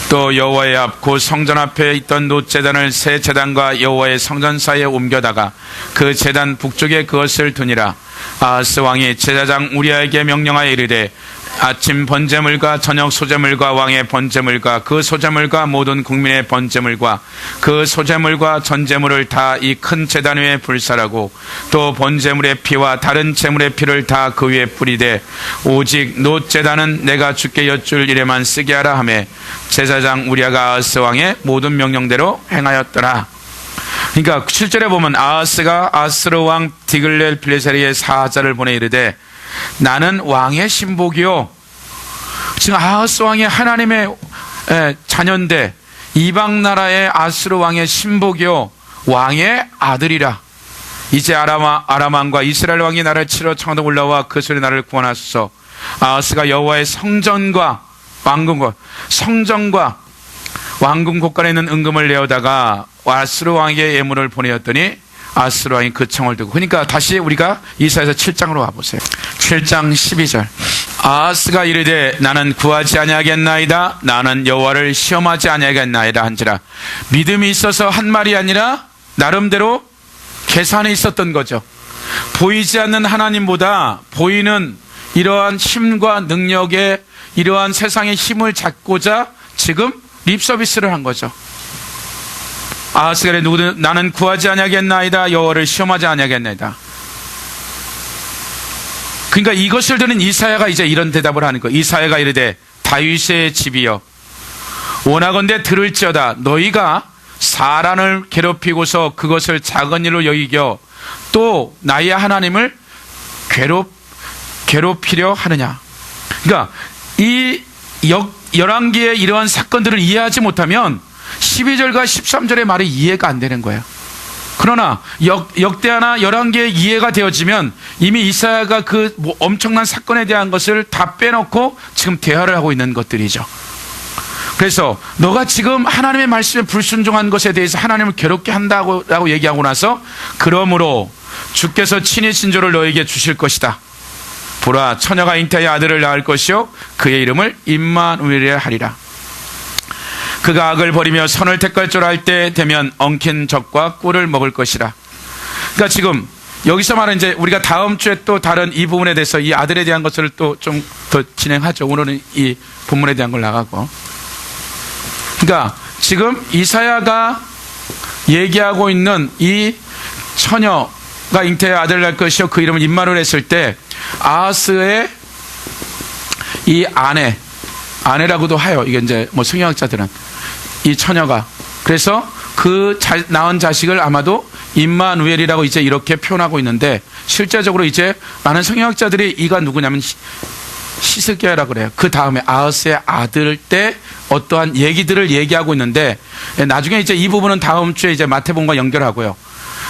또 여호와의 앞 곧 성전 앞에 있던 놋제단을 새 제단과 여호와의 성전 사이에 옮겨다가 그 제단 북쪽에 그것을 두니라. 아하스 왕이 제사장 우리아에게 명령하여 이르되 아침 번제물과 저녁 소제물과 왕의 번제물과 그 소제물과 모든 국민의 번제물과 그 소제물과 전제물을 다 이 큰 제단 위에 불살하고 또 번제물의 피와 다른 제물의 피를 다 그 위에 뿌리되 오직 놋제단은 내가 주께 여쭐 일에만 쓰게 하라 하며 제사장 우리아가 아하스 왕의 모든 명령대로 행하였더라. 그러니까 7절에 보면 아하스가 아스르 왕 디글렐 빌레셀에게 사자를 보내 이르되 나는 왕의 신복이요. 지금 아하스 왕이 하나님의 자녀인데 이방 나라의 아스르 왕의 신복이요 왕의 아들이라. 이제 아람 왕과 이스라엘 왕이 나를 치러 청하도 올라와 그 소리 나를 구원하소서. 아하스가 여호와의 성전과 왕궁 곳간에 있는 은금을 내어다가 아스르 왕에게 예물을 보내었더니 아스르 왕이 그 청을 듣고. 그러니까 다시 우리가 이사야서 7장으로 와보세요. 7장 12절. 아하스가 이르되 나는 구하지 아니하겠나이다. 나는 여호와를 시험하지 아니하겠나이다 한지라. 믿음이 있어서 한 말이 아니라 나름대로 계산이 있었던 거죠. 보이지 않는 하나님보다 보이는 이러한 힘과 능력에 이러한 세상의 힘을 잡고자 지금 립서비스를 한 거죠. 아하스가 이르되 나는 구하지 아니하겠나이다. 여호와를 시험하지 아니하겠나이다. 그러니까 이것을 들은 이사야가 이제 이런 대답을 하는 거예요. 이사야가 이르되 다윗의 집이여 원하건대 들을지어다. 너희가 사람을 괴롭히고서 그것을 작은 일로 여기겨 또 나의 하나님을 괴롭히려 하느냐. 그러니까 이 열왕기의 이러한 사건들을 이해하지 못하면 12절과 13절의 말이 이해가 안 되는 거예요. 그러나 역대하나 열왕기에 이해가 되어지면 이미 이사야가 그 엄청난 사건에 대한 것을 다 빼놓고 지금 대화를 하고 있는 것들이죠. 그래서 너가 지금 하나님의 말씀에 불순종한 것에 대해서 하나님을 괴롭게 한다고 얘기하고 나서 그러므로 주께서 친히 진조를 너에게 주실 것이다. 보라 처녀가 잉태의 아들을 낳을 것이요 그의 이름을 임마누엘이라 하리라. 그가 악을 버리며 선을 택할 줄 알 때 되면 엉킨 적과 꿀을 먹을 것이라. 그러니까 지금 여기서 말하는 이제 우리가 다음 주에 또 다른 이 부분에 대해서 이 아들에 대한 것을 또 좀 더 진행하죠. 오늘은 이 본문에 대한 걸 나가고. 그러니까 지금 이사야가 얘기하고 있는 이 처녀가 잉태의 아들을 낳을 것이요 그 이름을 임마누엘 했을 때 아하스의 이 아내라고도 해요. 이게 이제 뭐 성경학자들은 이 처녀가 그래서 그 낳은 자식을 아마도 임마누엘이라고 이제 이렇게 표현하고 있는데 실제적으로 이제 많은 성경학자들이 이가 누구냐면 히스기야라고 그래요. 그 다음에 아하스의 아들 때 어떠한 얘기들을 얘기하고 있는데 나중에 이제 이 부분은 다음 주에 이제 마태복음과 연결하고요.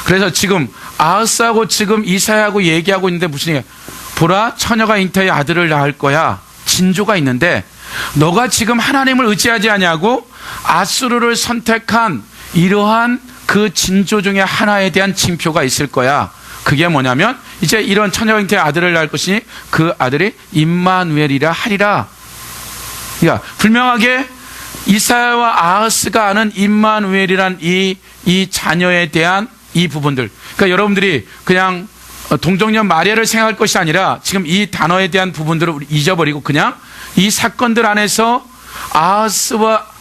그래서 지금 아하스하고 지금 이사야하고 얘기하고 있는데 무슨 얘기야? 보라 처녀가 잉태의 아들을 낳을 거야. 진조가 있는데 너가 지금 하나님을 의지하지 아니하고 아수르를 선택한 이러한 그 진조 중에 하나에 대한 징표가 있을 거야. 그게 뭐냐면 이제 이런 처녀가 잉태의 아들을 낳을 것이니 그 아들이 임마누엘이라 하리라. 그러니까 분명하게 이사야와 아하스가 아는 임마누엘이란 이 자녀에 대한 이 부분들. 그러니까 여러분들이 그냥 동정녀 마리아를 생각할 것이 아니라 지금 이 단어에 대한 부분들을 잊어버리고 그냥 이 사건들 안에서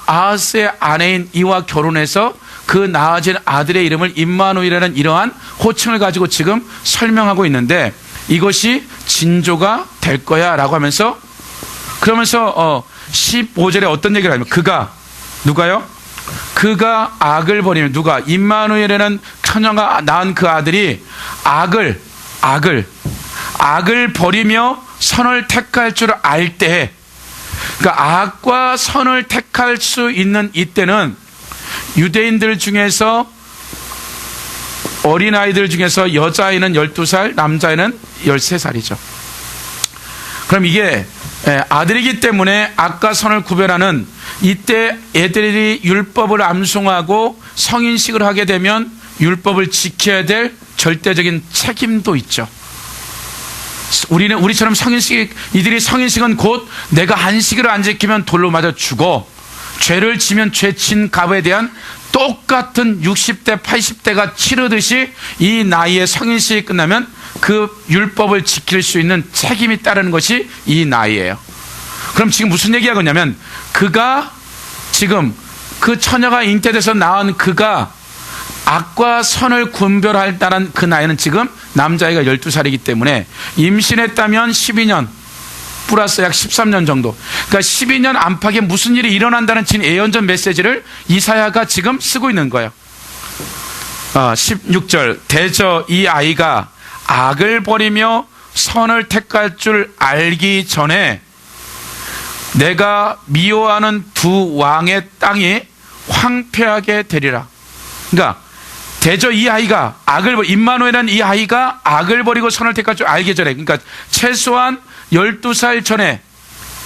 아하스의 아내인 이와 결혼해서 그 낳아진 아들의 이름을 임마누엘이라는 이러한 호칭을 가지고 지금 설명하고 있는데 이것이 진조가 될 거야 라고 하면서 그러면서 15절에 어떤 얘기를 하냐면 누가요? 그가 악을 버리면 누가? 임마누엘이라는 처녀가 낳은 그 아들이 악을 버리며 선을 택할 줄 알 때, 그러니까 악과 선을 택할 수 있는 이때는 유대인들 중에서 어린아이들 중에서 여자아이는 12살, 남자아이는 13살이죠. 그럼 이게 아들이기 때문에 악과 선을 구별하는 이때 애들이 율법을 암송하고 성인식을 하게 되면 율법을 지켜야 될 절대적인 책임도 있죠. 우리처럼 이들이 성인식은 곧 내가 안식일을 안 지키면 돌로 맞아 죽어. 죄를 지면 죄친 값에 대한 똑같은 60대 80대가 치르듯이 이 나이에 성인식이 끝나면 그 율법을 지킬 수 있는 책임이 따르는 것이 이 나이예요. 그럼 지금 무슨 얘기하고 있냐면, 그가 지금 그 처녀가 잉태돼서 낳은 그가 악과 선을 분별한다는 그 나이는 지금 남자아이가 12살이기 때문에 임신했다면 12년 플러스 약 13년 정도, 그러니까 12년 안팎에 무슨 일이 일어난다는 진 예언전 메시지를 이사야가 지금 쓰고 있는 거예요. 16절, 대저 이 아이가 악을 버리며 선을 택할 줄 알기 전에 내가 미워하는 두 왕의 땅이 황폐하게 되리라. 그러니까 대저 이 아이가 임마누엘이라는 이 아이가 악을 버리고 선을 택할 줄 알기 전에, 그러니까 최소한 12살 전에,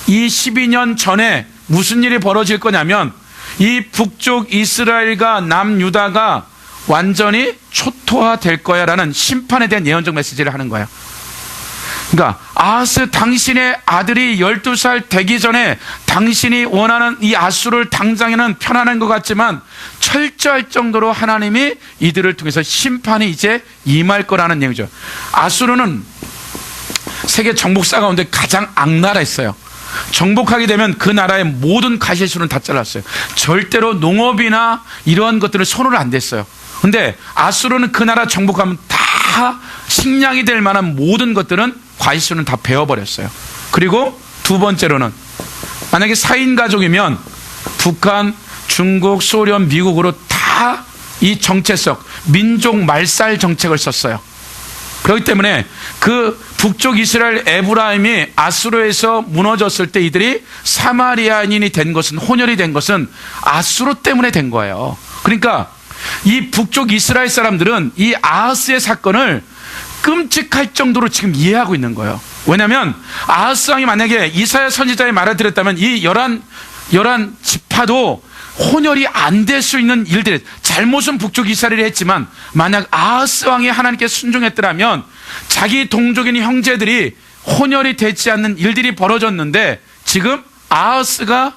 이 12년 전에 무슨 일이 벌어질 거냐면, 이 북쪽 이스라엘과 남유다가 완전히 초토화될 거야 라는 심판에 대한 예언적 메시지를 하는 거야. 그러니까 아하스, 당신의 아들이 12살 되기 전에 당신이 원하는 이 아수르를 당장에는 편안한 것 같지만 철저할 정도로 하나님이 이들을 통해서 심판이 이제 임할 거라는 얘기죠. 아수르는 세계 정복사 가운데 가장 악나라였어요. 정복하게 되면 그 나라의 모든 가시수는 다 잘랐어요. 절대로 농업이나 이러한 것들을 손을 안 댔어요. 근데 아수르는 그 나라 정복하면 다 식량이 될 만한 모든 것들은 과시수는 다 베어버렸어요. 그리고 두 번째로는, 만약에 4인 가족이면 북한, 중국, 소련, 미국으로 다 이 정체성, 민족 말살 정책을 썼어요. 그렇기 때문에 그 북쪽 이스라엘 에브라임이 아수르에서 무너졌을 때 이들이 사마리아인이 된 것은, 혼혈이 된 것은 아수르 때문에 된 거예요. 그러니까 이 북쪽 이스라엘 사람들은 이 아하스의 사건을 끔찍할 정도로 지금 이해하고 있는 거예요. 왜냐하면 아하스 왕이 만약에 이사야 선지자의 말을 들었다면 이 열한 지파도 혼혈이 안 될 수 있는 일들, 잘못은 북쪽 이스라엘이 했지만 만약 아하스 왕이 하나님께 순종했더라면 자기 동족인 형제들이 혼혈이 되지 않는 일들이 벌어졌는데, 지금 아하스가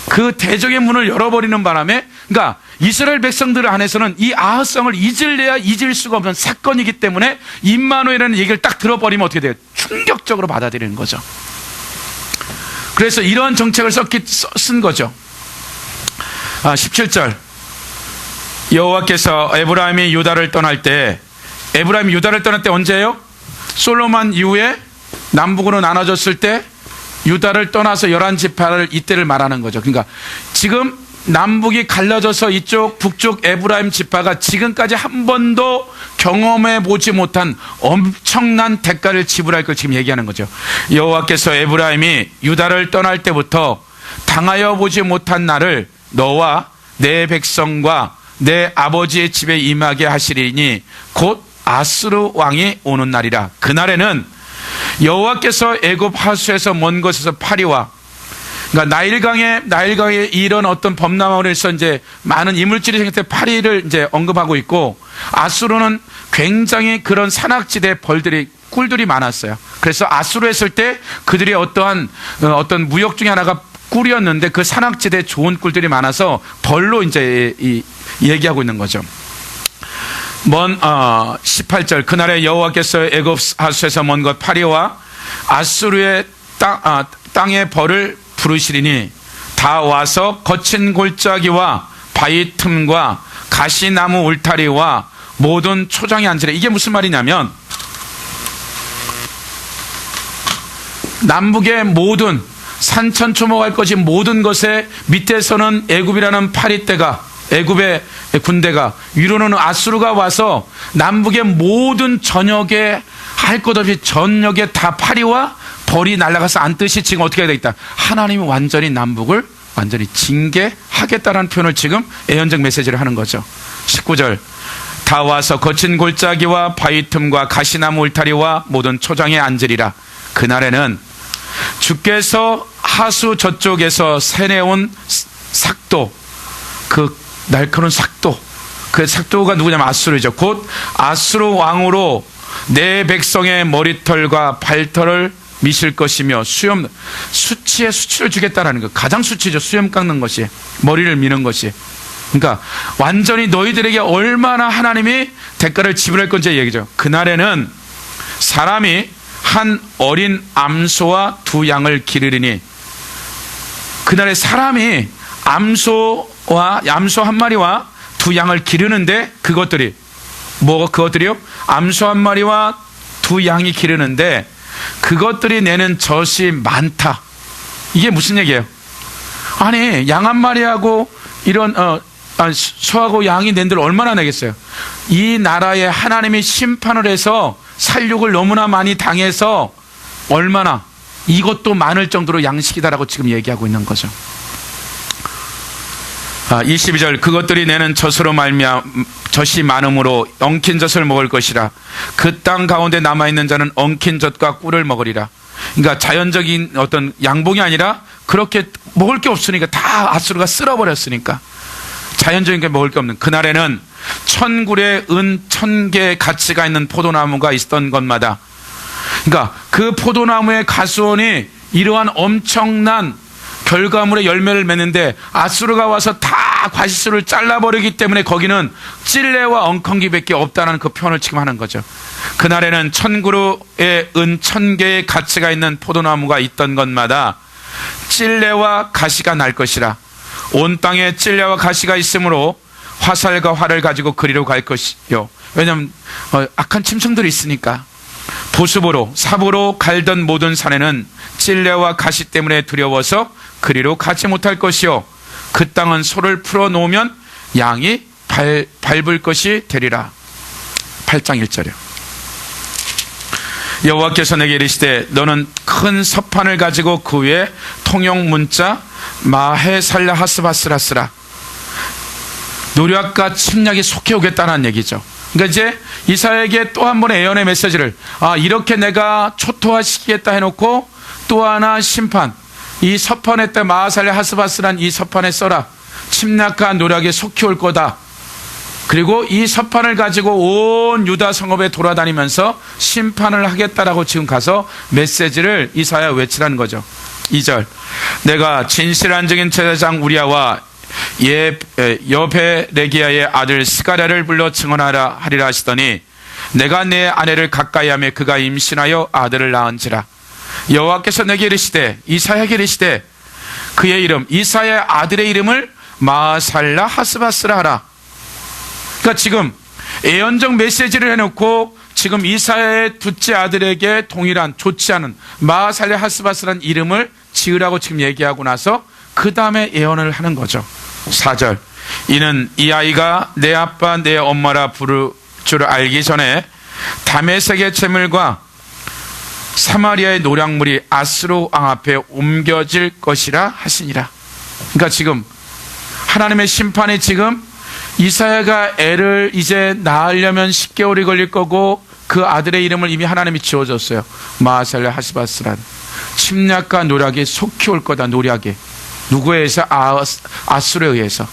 그 대적의 문을 열어버리는 바람에, 그러니까 이스라엘 백성들 안에서는 이 아하스 왕을 잊을래야 잊을 수가 없는 사건이기 때문에 임마누엘이라는 얘기를 딱 들어버리면 어떻게 돼요? 충격적으로 받아들이는 거죠. 그래서 이러한 정책을 쓴 거죠. 17절, 여호와께서 에브라임이 유다를 떠날 때, 에브라임이 유다를 떠날 때 언제예요? 솔로몬 이후에 남북으로 나눠졌을 때 유다를 떠나서 11지파를 이때를 말하는 거죠. 그러니까 지금 남북이 갈라져서 이쪽 북쪽 에브라임 지파가 지금까지 한 번도 경험해 보지 못한 엄청난 대가를 지불할 걸 지금 얘기하는 거죠. 여호와께서 에브라임이 유다를 떠날 때부터 당하여 보지 못한 날을 너와 내 백성과 내 아버지의 집에 임하게 하시리니 곧 아수르 왕이 오는 날이라. 그날에는 여호와께서 애굽 하수에서 먼 곳에서 파리와, 그러니까 나일강에 이런 어떤 범람으로서 이제 많은 이물질이 생길 때 파리를 이제 언급하고 있고, 아수르는 굉장히 그런 산악지대 꿀들이 많았어요. 그래서 아수르 했을 때 그들이 어떤 무역 중에 하나가 꿀이었는데 그 산악지대에 좋은 꿀들이 많아서 벌로 이제 얘기하고 있는 거죠. 18절, 그날에 여호와께서 애굽 하수에서 먼 것 파리와 아수르의 땅의 벌을 부르시리니 다 와서 거친 골짜기와 바위 틈과 가시나무 울타리와 모든 초장에 앉으래. 이게 무슨 말이냐면, 남북의 모든 산천초목할 것이 모든 것에 밑에서는 애굽이라는 파리떼가, 애굽의 군대가, 위로는 아수르가 와서 남북의 모든 전역에 할 것 없이 전역에 다 파리와 벌이 날아가서 앉듯이 지금 어떻게 되어 있다? 하나님이 완전히 남북을 완전히 징계하겠다라는 표현을 지금 예언적 메시지를 하는 거죠. 19절, 다 와서 거친 골짜기와 바위 틈과 가시나무 울타리와 모든 초장에 앉으리라. 그날에는 주께서 하수 저쪽에서 세내온 삭도, 그 날카로운 삭도, 그 삭도가 누구냐면 아수르죠. 곧 아수르 왕으로 내 백성의 머리털과 발털을 미실 것이며 수치에 수치를 주겠다라는 거. 가장 수치죠. 수염 깎는 것이, 머리를 미는 것이. 그러니까 완전히 너희들에게 얼마나 하나님이 대가를 지불할 건지 얘기죠. 그날에는 사람이 한 어린 암소와 두 양을 기르리니, 그날에 사람이 암소 한 마리와 두 양을 기르는데, 그것들이요? 암소 한 마리와 두 양이 기르는데 그것들이 내는 젖이 많다. 이게 무슨 얘기예요? 아니, 양 한 마리하고 이런 소하고 양이 낸들 얼마나 내겠어요? 이 나라에 하나님이 심판을 해서 살육을 너무나 많이 당해서 얼마나 이것도 많을 정도로 양식이다라고 지금 얘기하고 있는 거죠. 22절, 그것들이 내는 젖으로 말미암아 젖이 많음으로 엉킨 젖을 먹을 것이라. 그 땅 가운데 남아있는 자는 엉킨 젖과 꿀을 먹으리라. 그러니까 자연적인 어떤 양봉이 아니라 그렇게 먹을 게 없으니까 다 아수르가 쓸어버렸으니까 자연적인 게 먹을 게 없는 그날에는 천굴에 은 1000개의 가치가 있는 포도나무가 있던 것마다, 그러니까 그 포도나무의 가수원이 이러한 엄청난 결과물의 열매를 맺는데 아수르가 와서 다 과실수를 잘라버리기 때문에 거기는 찔레와 엉겅기밖에 없다는 그 표현을 지금 하는 거죠. 그날에는 천그루에 은 1000개의 가치가 있는 포도나무가 있던 것마다 찔레와 가시가 날 것이라. 온 땅에 찔레와 가시가 있으므로 화살과 활을 가지고 그리로 갈 것이요. 왜냐하면 악한 짐승들이 있으니까. 보습으로 삽으로 갈던 모든 산에는 찔레와 가시 때문에 두려워서 그리로 가지 못할 것이요. 그 땅은 소를 풀어 놓으면 양이 밟을 것이 되리라. 8장 1절이요. 여호와께서 내게 이르시되 너는 큰 서판을 가지고 그 위에 통용 문자 마헤살랴 하스바스라 쓰라. 노력과 침략이 속해 오겠다는 얘기죠. 그러니까 이제 이사야에게 또 한 번의 예언의 메시지를, 이렇게 내가 초토화시키겠다 해놓고 또 하나 심판, 이 서판에 때 마하살랴 하스바스란 이 서판에 써라. 침략과 노력에 속해 올 거다. 그리고 이 서판을 가지고 온 유다 성읍에 돌아다니면서 심판을 하겠다라고 지금 가서 메시지를 이사야 외치라는 거죠. 2절, 내가 진실한 증인 제사장 우리아와 여베레기야의 아들 스가랴를 불러 증언하라 하리라 하시더니, 내가 내 아내를 가까이하며 그가 임신하여 아들을 낳은지라. 여호와께서 내게 이르시되, 이사야에게 이르시되, 그의 이름, 이사야의 아들의 이름을 마하살랴 하스바스라 하라. 그러니까 지금 예언적 메시지를 해놓고 지금 이사야의 둘째 아들에게 동일한 좋지 않은 마하살랴 하스바스라는 이름을 지으라고 지금 얘기하고 나서 그 다음에 예언을 하는 거죠. 4절, 이는 이 아이가 내 아빠 내 엄마라 부를 줄 알기 전에 다메섹의 재물과 사마리아의 노략물이 아수르 왕 앞에 옮겨질 것이라 하시니라. 그러니까 지금 하나님의 심판이 지금 이사야가 애를 이제 낳으려면 10개월이 걸릴 거고 그 아들의 이름을 이미 하나님이 지어줬어요. 마하살랴 하스바스란. 침략과 노략이 속히 올 거다. 노략이 누구에 의해서? 아수르에 의해서.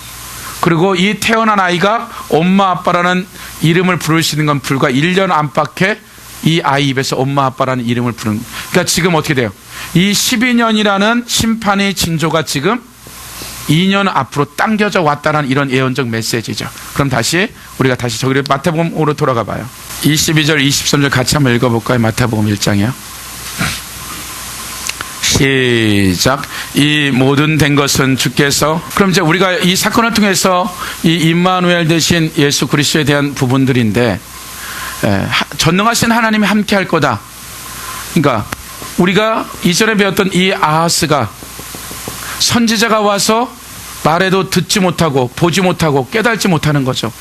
그리고 이 태어난 아이가 엄마 아빠라는 이름을 부를 수 있는 건 불과 1년 안팎에 이 아이 입에서 엄마 아빠라는 이름을 부르는. 그러니까 지금 어떻게 돼요? 이 12년이라는 심판의 징조가 지금 2년 앞으로 당겨져 왔다는 이런 예언적 메시지죠. 그럼 우리가 다시 저기를 마태복음으로 돌아가 봐요. 22절 23절 같이 한번 읽어볼까요? 마태복음 1장이요. 시작. 이 모든 된 것은 주께서, 그럼 이제 우리가 이 사건을 통해서 이 임마누엘 대신 예수 그리스도에 대한 부분들인데, 전능하신 하나님이 함께 할 거다. 그러니까 우리가 이전에 배웠던 이 아하스가 선지자가 와서 말해도 듣지 못하고 보지 못하고 깨달지 못하는 거죠.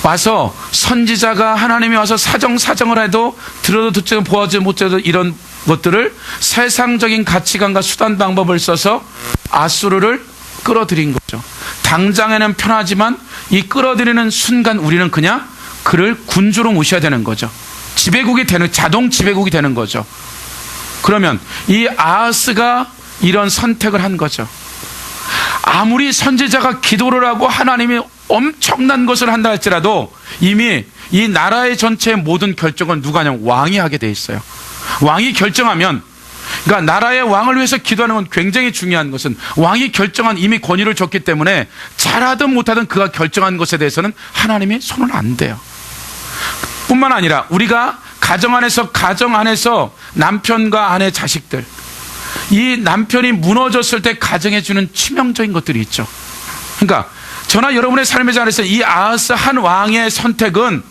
와서 선지자가 하나님이 와서 사정을 해도 들어도 듣지 보지 못해도 이런 것들을 세상적인 가치관과 수단 방법을 써서 아수르를 끌어들인 거죠. 당장에는 편하지만 이 끌어들이는 순간 우리는 그냥 그를 군주로 모셔야 되는 거죠. 자동 지배국이 되는 거죠. 그러면 이 아하스가 이런 선택을 한 거죠. 아무리 선지자가 기도를 하고 하나님이 엄청난 것을 한다 할지라도 이미 이 나라의 전체의 모든 결정은 누가 하냐면 왕이 하게 돼 있어요. 왕이 결정하면 그러니까 나라의 왕을 위해서 기도하는 건 굉장히 중요한 것은 왕이 결정한 이미 권위를 줬기 때문에 잘하든 못하든 그가 결정한 것에 대해서는 하나님이 손을 안 대요. 뿐만 아니라 우리가 가정 안에서 남편과 아내, 자식들, 이 남편이 무너졌을 때 가정에 주는 치명적인 것들이 있죠. 그러니까 저나 여러분의 삶의 자리에서 이 아하스 한 왕의 선택은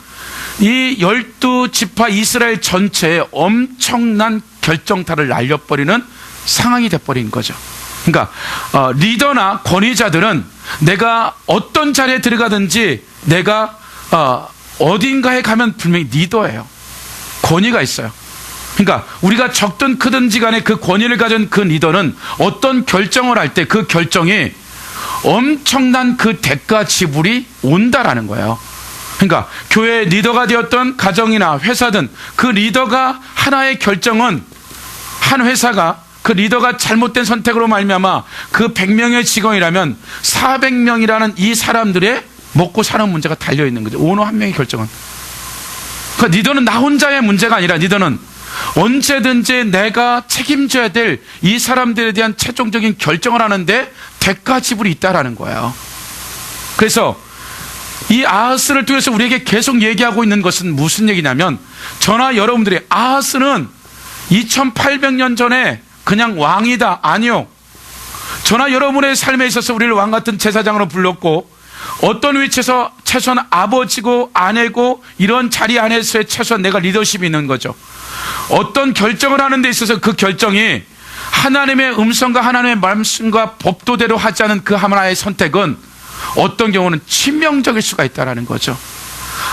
이 12지파 이스라엘 전체에 엄청난 결정타를 날려버리는 상황이 돼버린 거죠. 그러니까 리더나 권위자들은 내가 어떤 자리에 들어가든지 내가 어딘가에 가면 분명히 리더예요. 권위가 있어요. 그러니까 우리가 적든 크든지 간에 그 권위를 가진 그 리더는 어떤 결정을 할 때 그 결정이 엄청난 그 대가 지불이 온다라는 거예요. 그러니까 교회의 리더가 되었던 가정이나 회사든 그 리더가 하나의 결정은 한 회사가 그 리더가 잘못된 선택으로 말미암아 그 100명의 직원이라면 400명이라는 이 사람들의 먹고 사는 문제가 달려있는 거죠. 어느 한 명의 결정은. 그러니까 리더는 나 혼자의 문제가 아니라 리더는 언제든지 내가 책임져야 될 이 사람들에 대한 최종적인 결정을 하는데 대가 지불이 있다라는 거예요. 그래서 이 아하스를 통해서 우리에게 계속 얘기하고 있는 것은 무슨 얘기냐면 저나 여러분들이 아하스는 2800년 전에 그냥 왕이다. 아니요. 저나 여러분의 삶에 있어서 우리를 왕 같은 제사장으로 불렀고 어떤 위치에서 최소한 아버지고 아내고 이런 자리 안에서의 최소한 내가 리더십이 있는 거죠. 어떤 결정을 하는 데 있어서 그 결정이 하나님의 음성과 하나님의 말씀과 법도대로 하지 않은 그 하나의 선택은 어떤 경우는 치명적일 수가 있다는 거죠.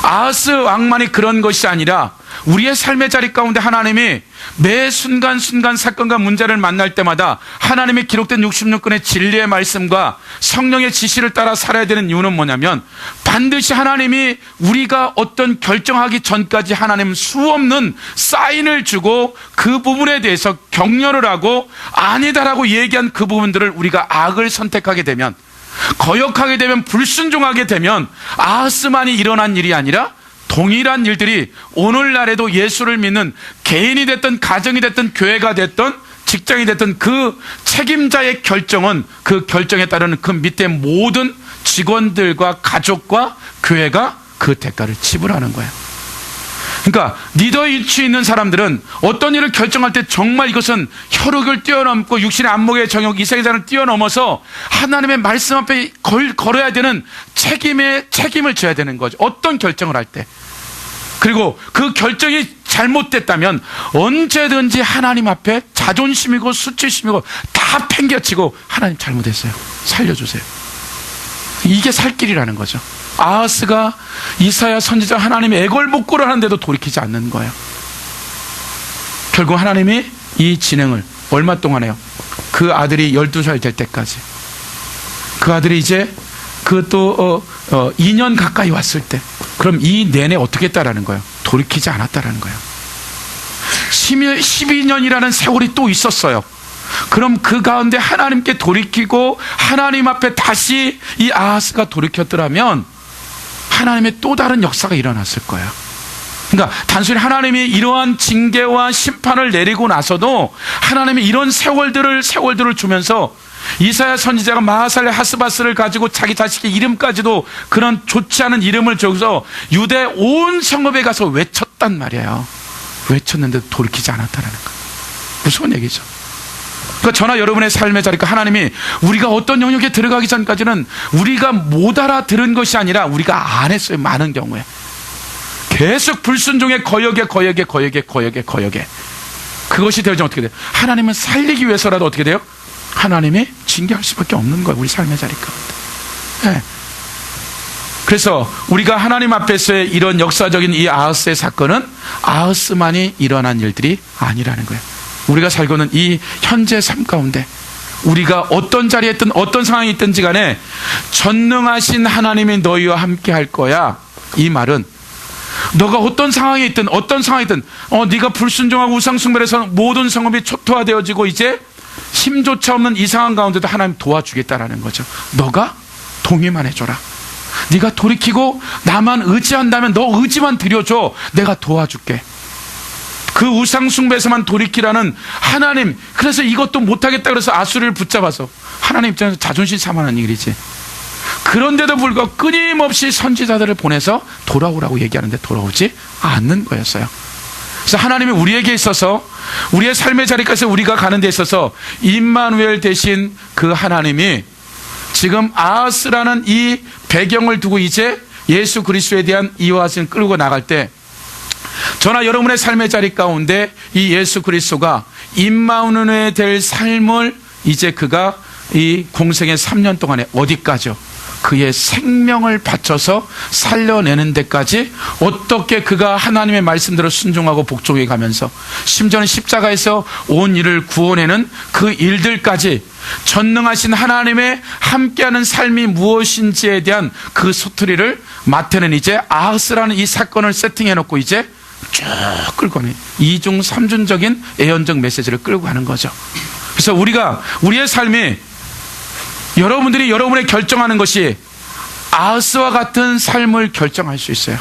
아하스 왕만이 그런 것이 아니라 우리의 삶의 자리 가운데 하나님이 매 순간순간 사건과 문제를 만날 때마다 하나님의 기록된 66권의 진리의 말씀과 성령의 지시를 따라 살아야 되는 이유는 뭐냐면 반드시 하나님이 우리가 어떤 결정하기 전까지 하나님은 수없는 사인을 주고 그 부분에 대해서 격려를 하고 아니다라고 얘기한 그 부분들을 우리가 악을 선택하게 되면 거역하게 되면 불순종하게 되면 아하스만이 일어난 일이 아니라 동일한 일들이 오늘날에도 예수를 믿는 개인이 됐든 가정이 됐든 교회가 됐든 직장이 됐든 그 책임자의 결정은 그 결정에 따르는 그 밑에 모든 직원들과 가족과 교회가 그 대가를 지불하는 거예요. 그러니까 리더 위치에 있는 사람들은 어떤 일을 결정할 때 정말 이것은 혈육을 뛰어넘고 육신의 안목의 정욕 이 세계관을 뛰어넘어서 하나님의 말씀 앞에 걸어야 되는 책임을 져야 되는 거죠. 어떤 결정을 할 때. 그리고 그 결정이 잘못됐다면 언제든지 하나님 앞에 자존심이고 수치심이고 다 팽개치고 하나님 잘못했어요. 살려주세요. 이게 살 길이라는 거죠. 아하스가 이사야 선지자 하나님의 애걸복구를 하는데도 돌이키지 않는 거예요. 결국 하나님이 이 진행을 얼마 동안 해요? 그 아들이 12살 될 때까지. 그 아들이 이제 그 또 2년 가까이 왔을 때 그럼 이 내내 어떻게 했다라는 거예요? 돌이키지 않았다라는 거예요. 12년이라는 세월이 또 있었어요. 그럼 그 가운데 하나님께 돌이키고 하나님 앞에 다시 이 아하스가 돌이켰더라면 하나님의 또 다른 역사가 일어났을 거예요. 그러니까 단순히 하나님이 이러한 징계와 심판을 내리고 나서도 하나님이 이런 세월들을 주면서 이사야 선지자가 마하살레 하스바스를 가지고 자기 자식의 이름까지도 그런 좋지 않은 이름을 적어서 유대 온 성읍에 가서 외쳤단 말이에요. 외쳤는데도 돌이키지 않았다는 거예요. 무서운 얘기죠. 그러니까 저나 여러분의 삶의 자리가 하나님이 우리가 어떤 영역에 들어가기 전까지는 우리가 못 알아들은 것이 아니라 우리가 안 했어요. 많은 경우에 계속 불순종의 거역에 그것이 되어지면 어떻게 돼요? 하나님은 살리기 위해서라도 어떻게 돼요? 하나님이 징계할 수밖에 없는 거예요. 우리 삶의 자리 가운데. 네. 그래서 우리가 하나님 앞에서의 이런 역사적인 이 아하스의 사건은 아하스만이 일어난 일들이 아니라는 거예요. 우리가 살고 있는 이 현재 삶 가운데 우리가 어떤 자리에 있든 어떤 상황이 있든지 간에 전능하신 하나님이 너희와 함께 할 거야. 이 말은 너가 어떤 상황에 있든 네가 불순종하고 우상숭배해서 모든 성읍이 초토화되어지고 이제 힘조차 없는 이 상황 가운데도 하나님 도와주겠다라는 거죠. 너가 동의만 해줘라. 네가 돌이키고 나만 의지한다면 너 의지만 드려줘. 내가 도와줄게. 그 우상숭배에서만 돌이키라는 하나님, 그래서 이것도 못하겠다 그래서 아수르를 붙잡아서 하나님 입장에서 자존심 상하는 일이지. 그런데도 불구하고 끊임없이 선지자들을 보내서 돌아오라고 얘기하는데 돌아오지 않는 거였어요. 그래서 하나님이 우리에게 있어서 우리의 삶의 자리까지 우리가 가는 데 있어서 임마누엘 대신 그 하나님이 지금 아하스라는 이 배경을 두고 이제 예수 그리스도에 대한 이화를 끌고 나갈 때 저나 여러분의 삶의 자리 가운데 이 예수 그리스도가 임마누엘 될 삶을 이제 그가 이 공생의 3년 동안에 어디까지요? 그의 생명을 바쳐서 살려내는 데까지 어떻게 그가 하나님의 말씀대로 순종하고 복종해 가면서 심지어는 십자가에서 온 일을 구원해는 그 일들까지 전능하신 하나님의 함께하는 삶이 무엇인지에 대한 그 스토리를 마태는 이제 아하스라는 이 사건을 세팅해 놓고 이제 쭉 끌고 가는 이중 삼중적인 예언적 메시지를 끌고 가는 거죠. 그래서 우리가 우리의 삶이 여러분들이 여러분의 결정하는 것이 아하스와 같은 삶을 결정할 수 있어요.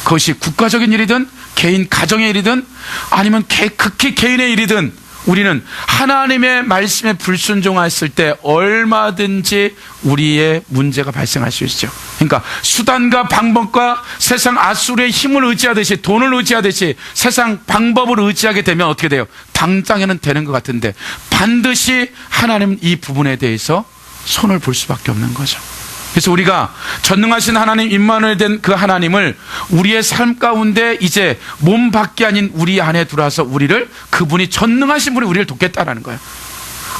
그것이 국가적인 일이든 개인 가정의 일이든 아니면 극히 개인의 일이든 우리는 하나님의 말씀에 불순종했을 때 얼마든지 우리의 문제가 발생할 수 있죠. 그러니까 수단과 방법과 세상 아수르의 힘을 의지하듯이 돈을 의지하듯이 세상 방법을 의지하게 되면 어떻게 돼요? 당장에는 되는 것 같은데 반드시 하나님은 이 부분에 대해서 손을 볼 수밖에 없는 거죠. 그래서 우리가 전능하신 하나님 임마누엘 된 그 하나님을 우리의 삶 가운데 이제 몸 밖이 아닌 우리 안에 들어와서 우리를 그분이 전능하신 분이 우리를 돕겠다라는 거예요.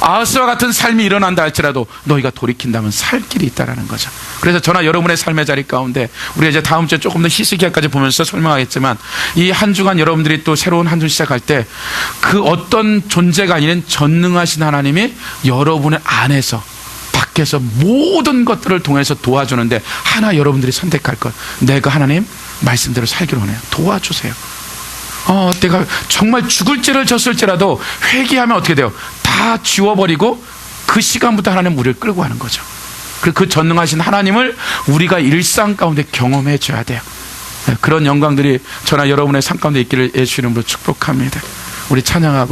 아하스와 같은 삶이 일어난다 할지라도 너희가 돌이킨다면 살 길이 있다라는 거죠. 그래서 저나 여러분의 삶의 자리 가운데 우리가 이제 다음 주에 조금 더 히스기야까지 보면서 설명하겠지만 이 한 주간 여러분들이 또 새로운 한 주 시작할 때 그 어떤 존재가 아닌 전능하신 하나님이 여러분의 안에서 밖에서 모든 것들을 통해서 도와주는데 하나 여러분들이 선택할 것, 내가 하나님 말씀대로 살기로 하네요. 도와주세요. 내가 정말 죽을 죄를 졌을지라도 회개하면 어떻게 돼요? 다 지워버리고 그 시간부터 하나님 우리를 끌고 가는 거죠. 그 전능하신 하나님을 우리가 일상 가운데 경험해 줘야 돼요. 그런 영광들이 저나 여러분의 삶 가운데 있기를 예수 이름으로 축복합니다. 우리 찬양하고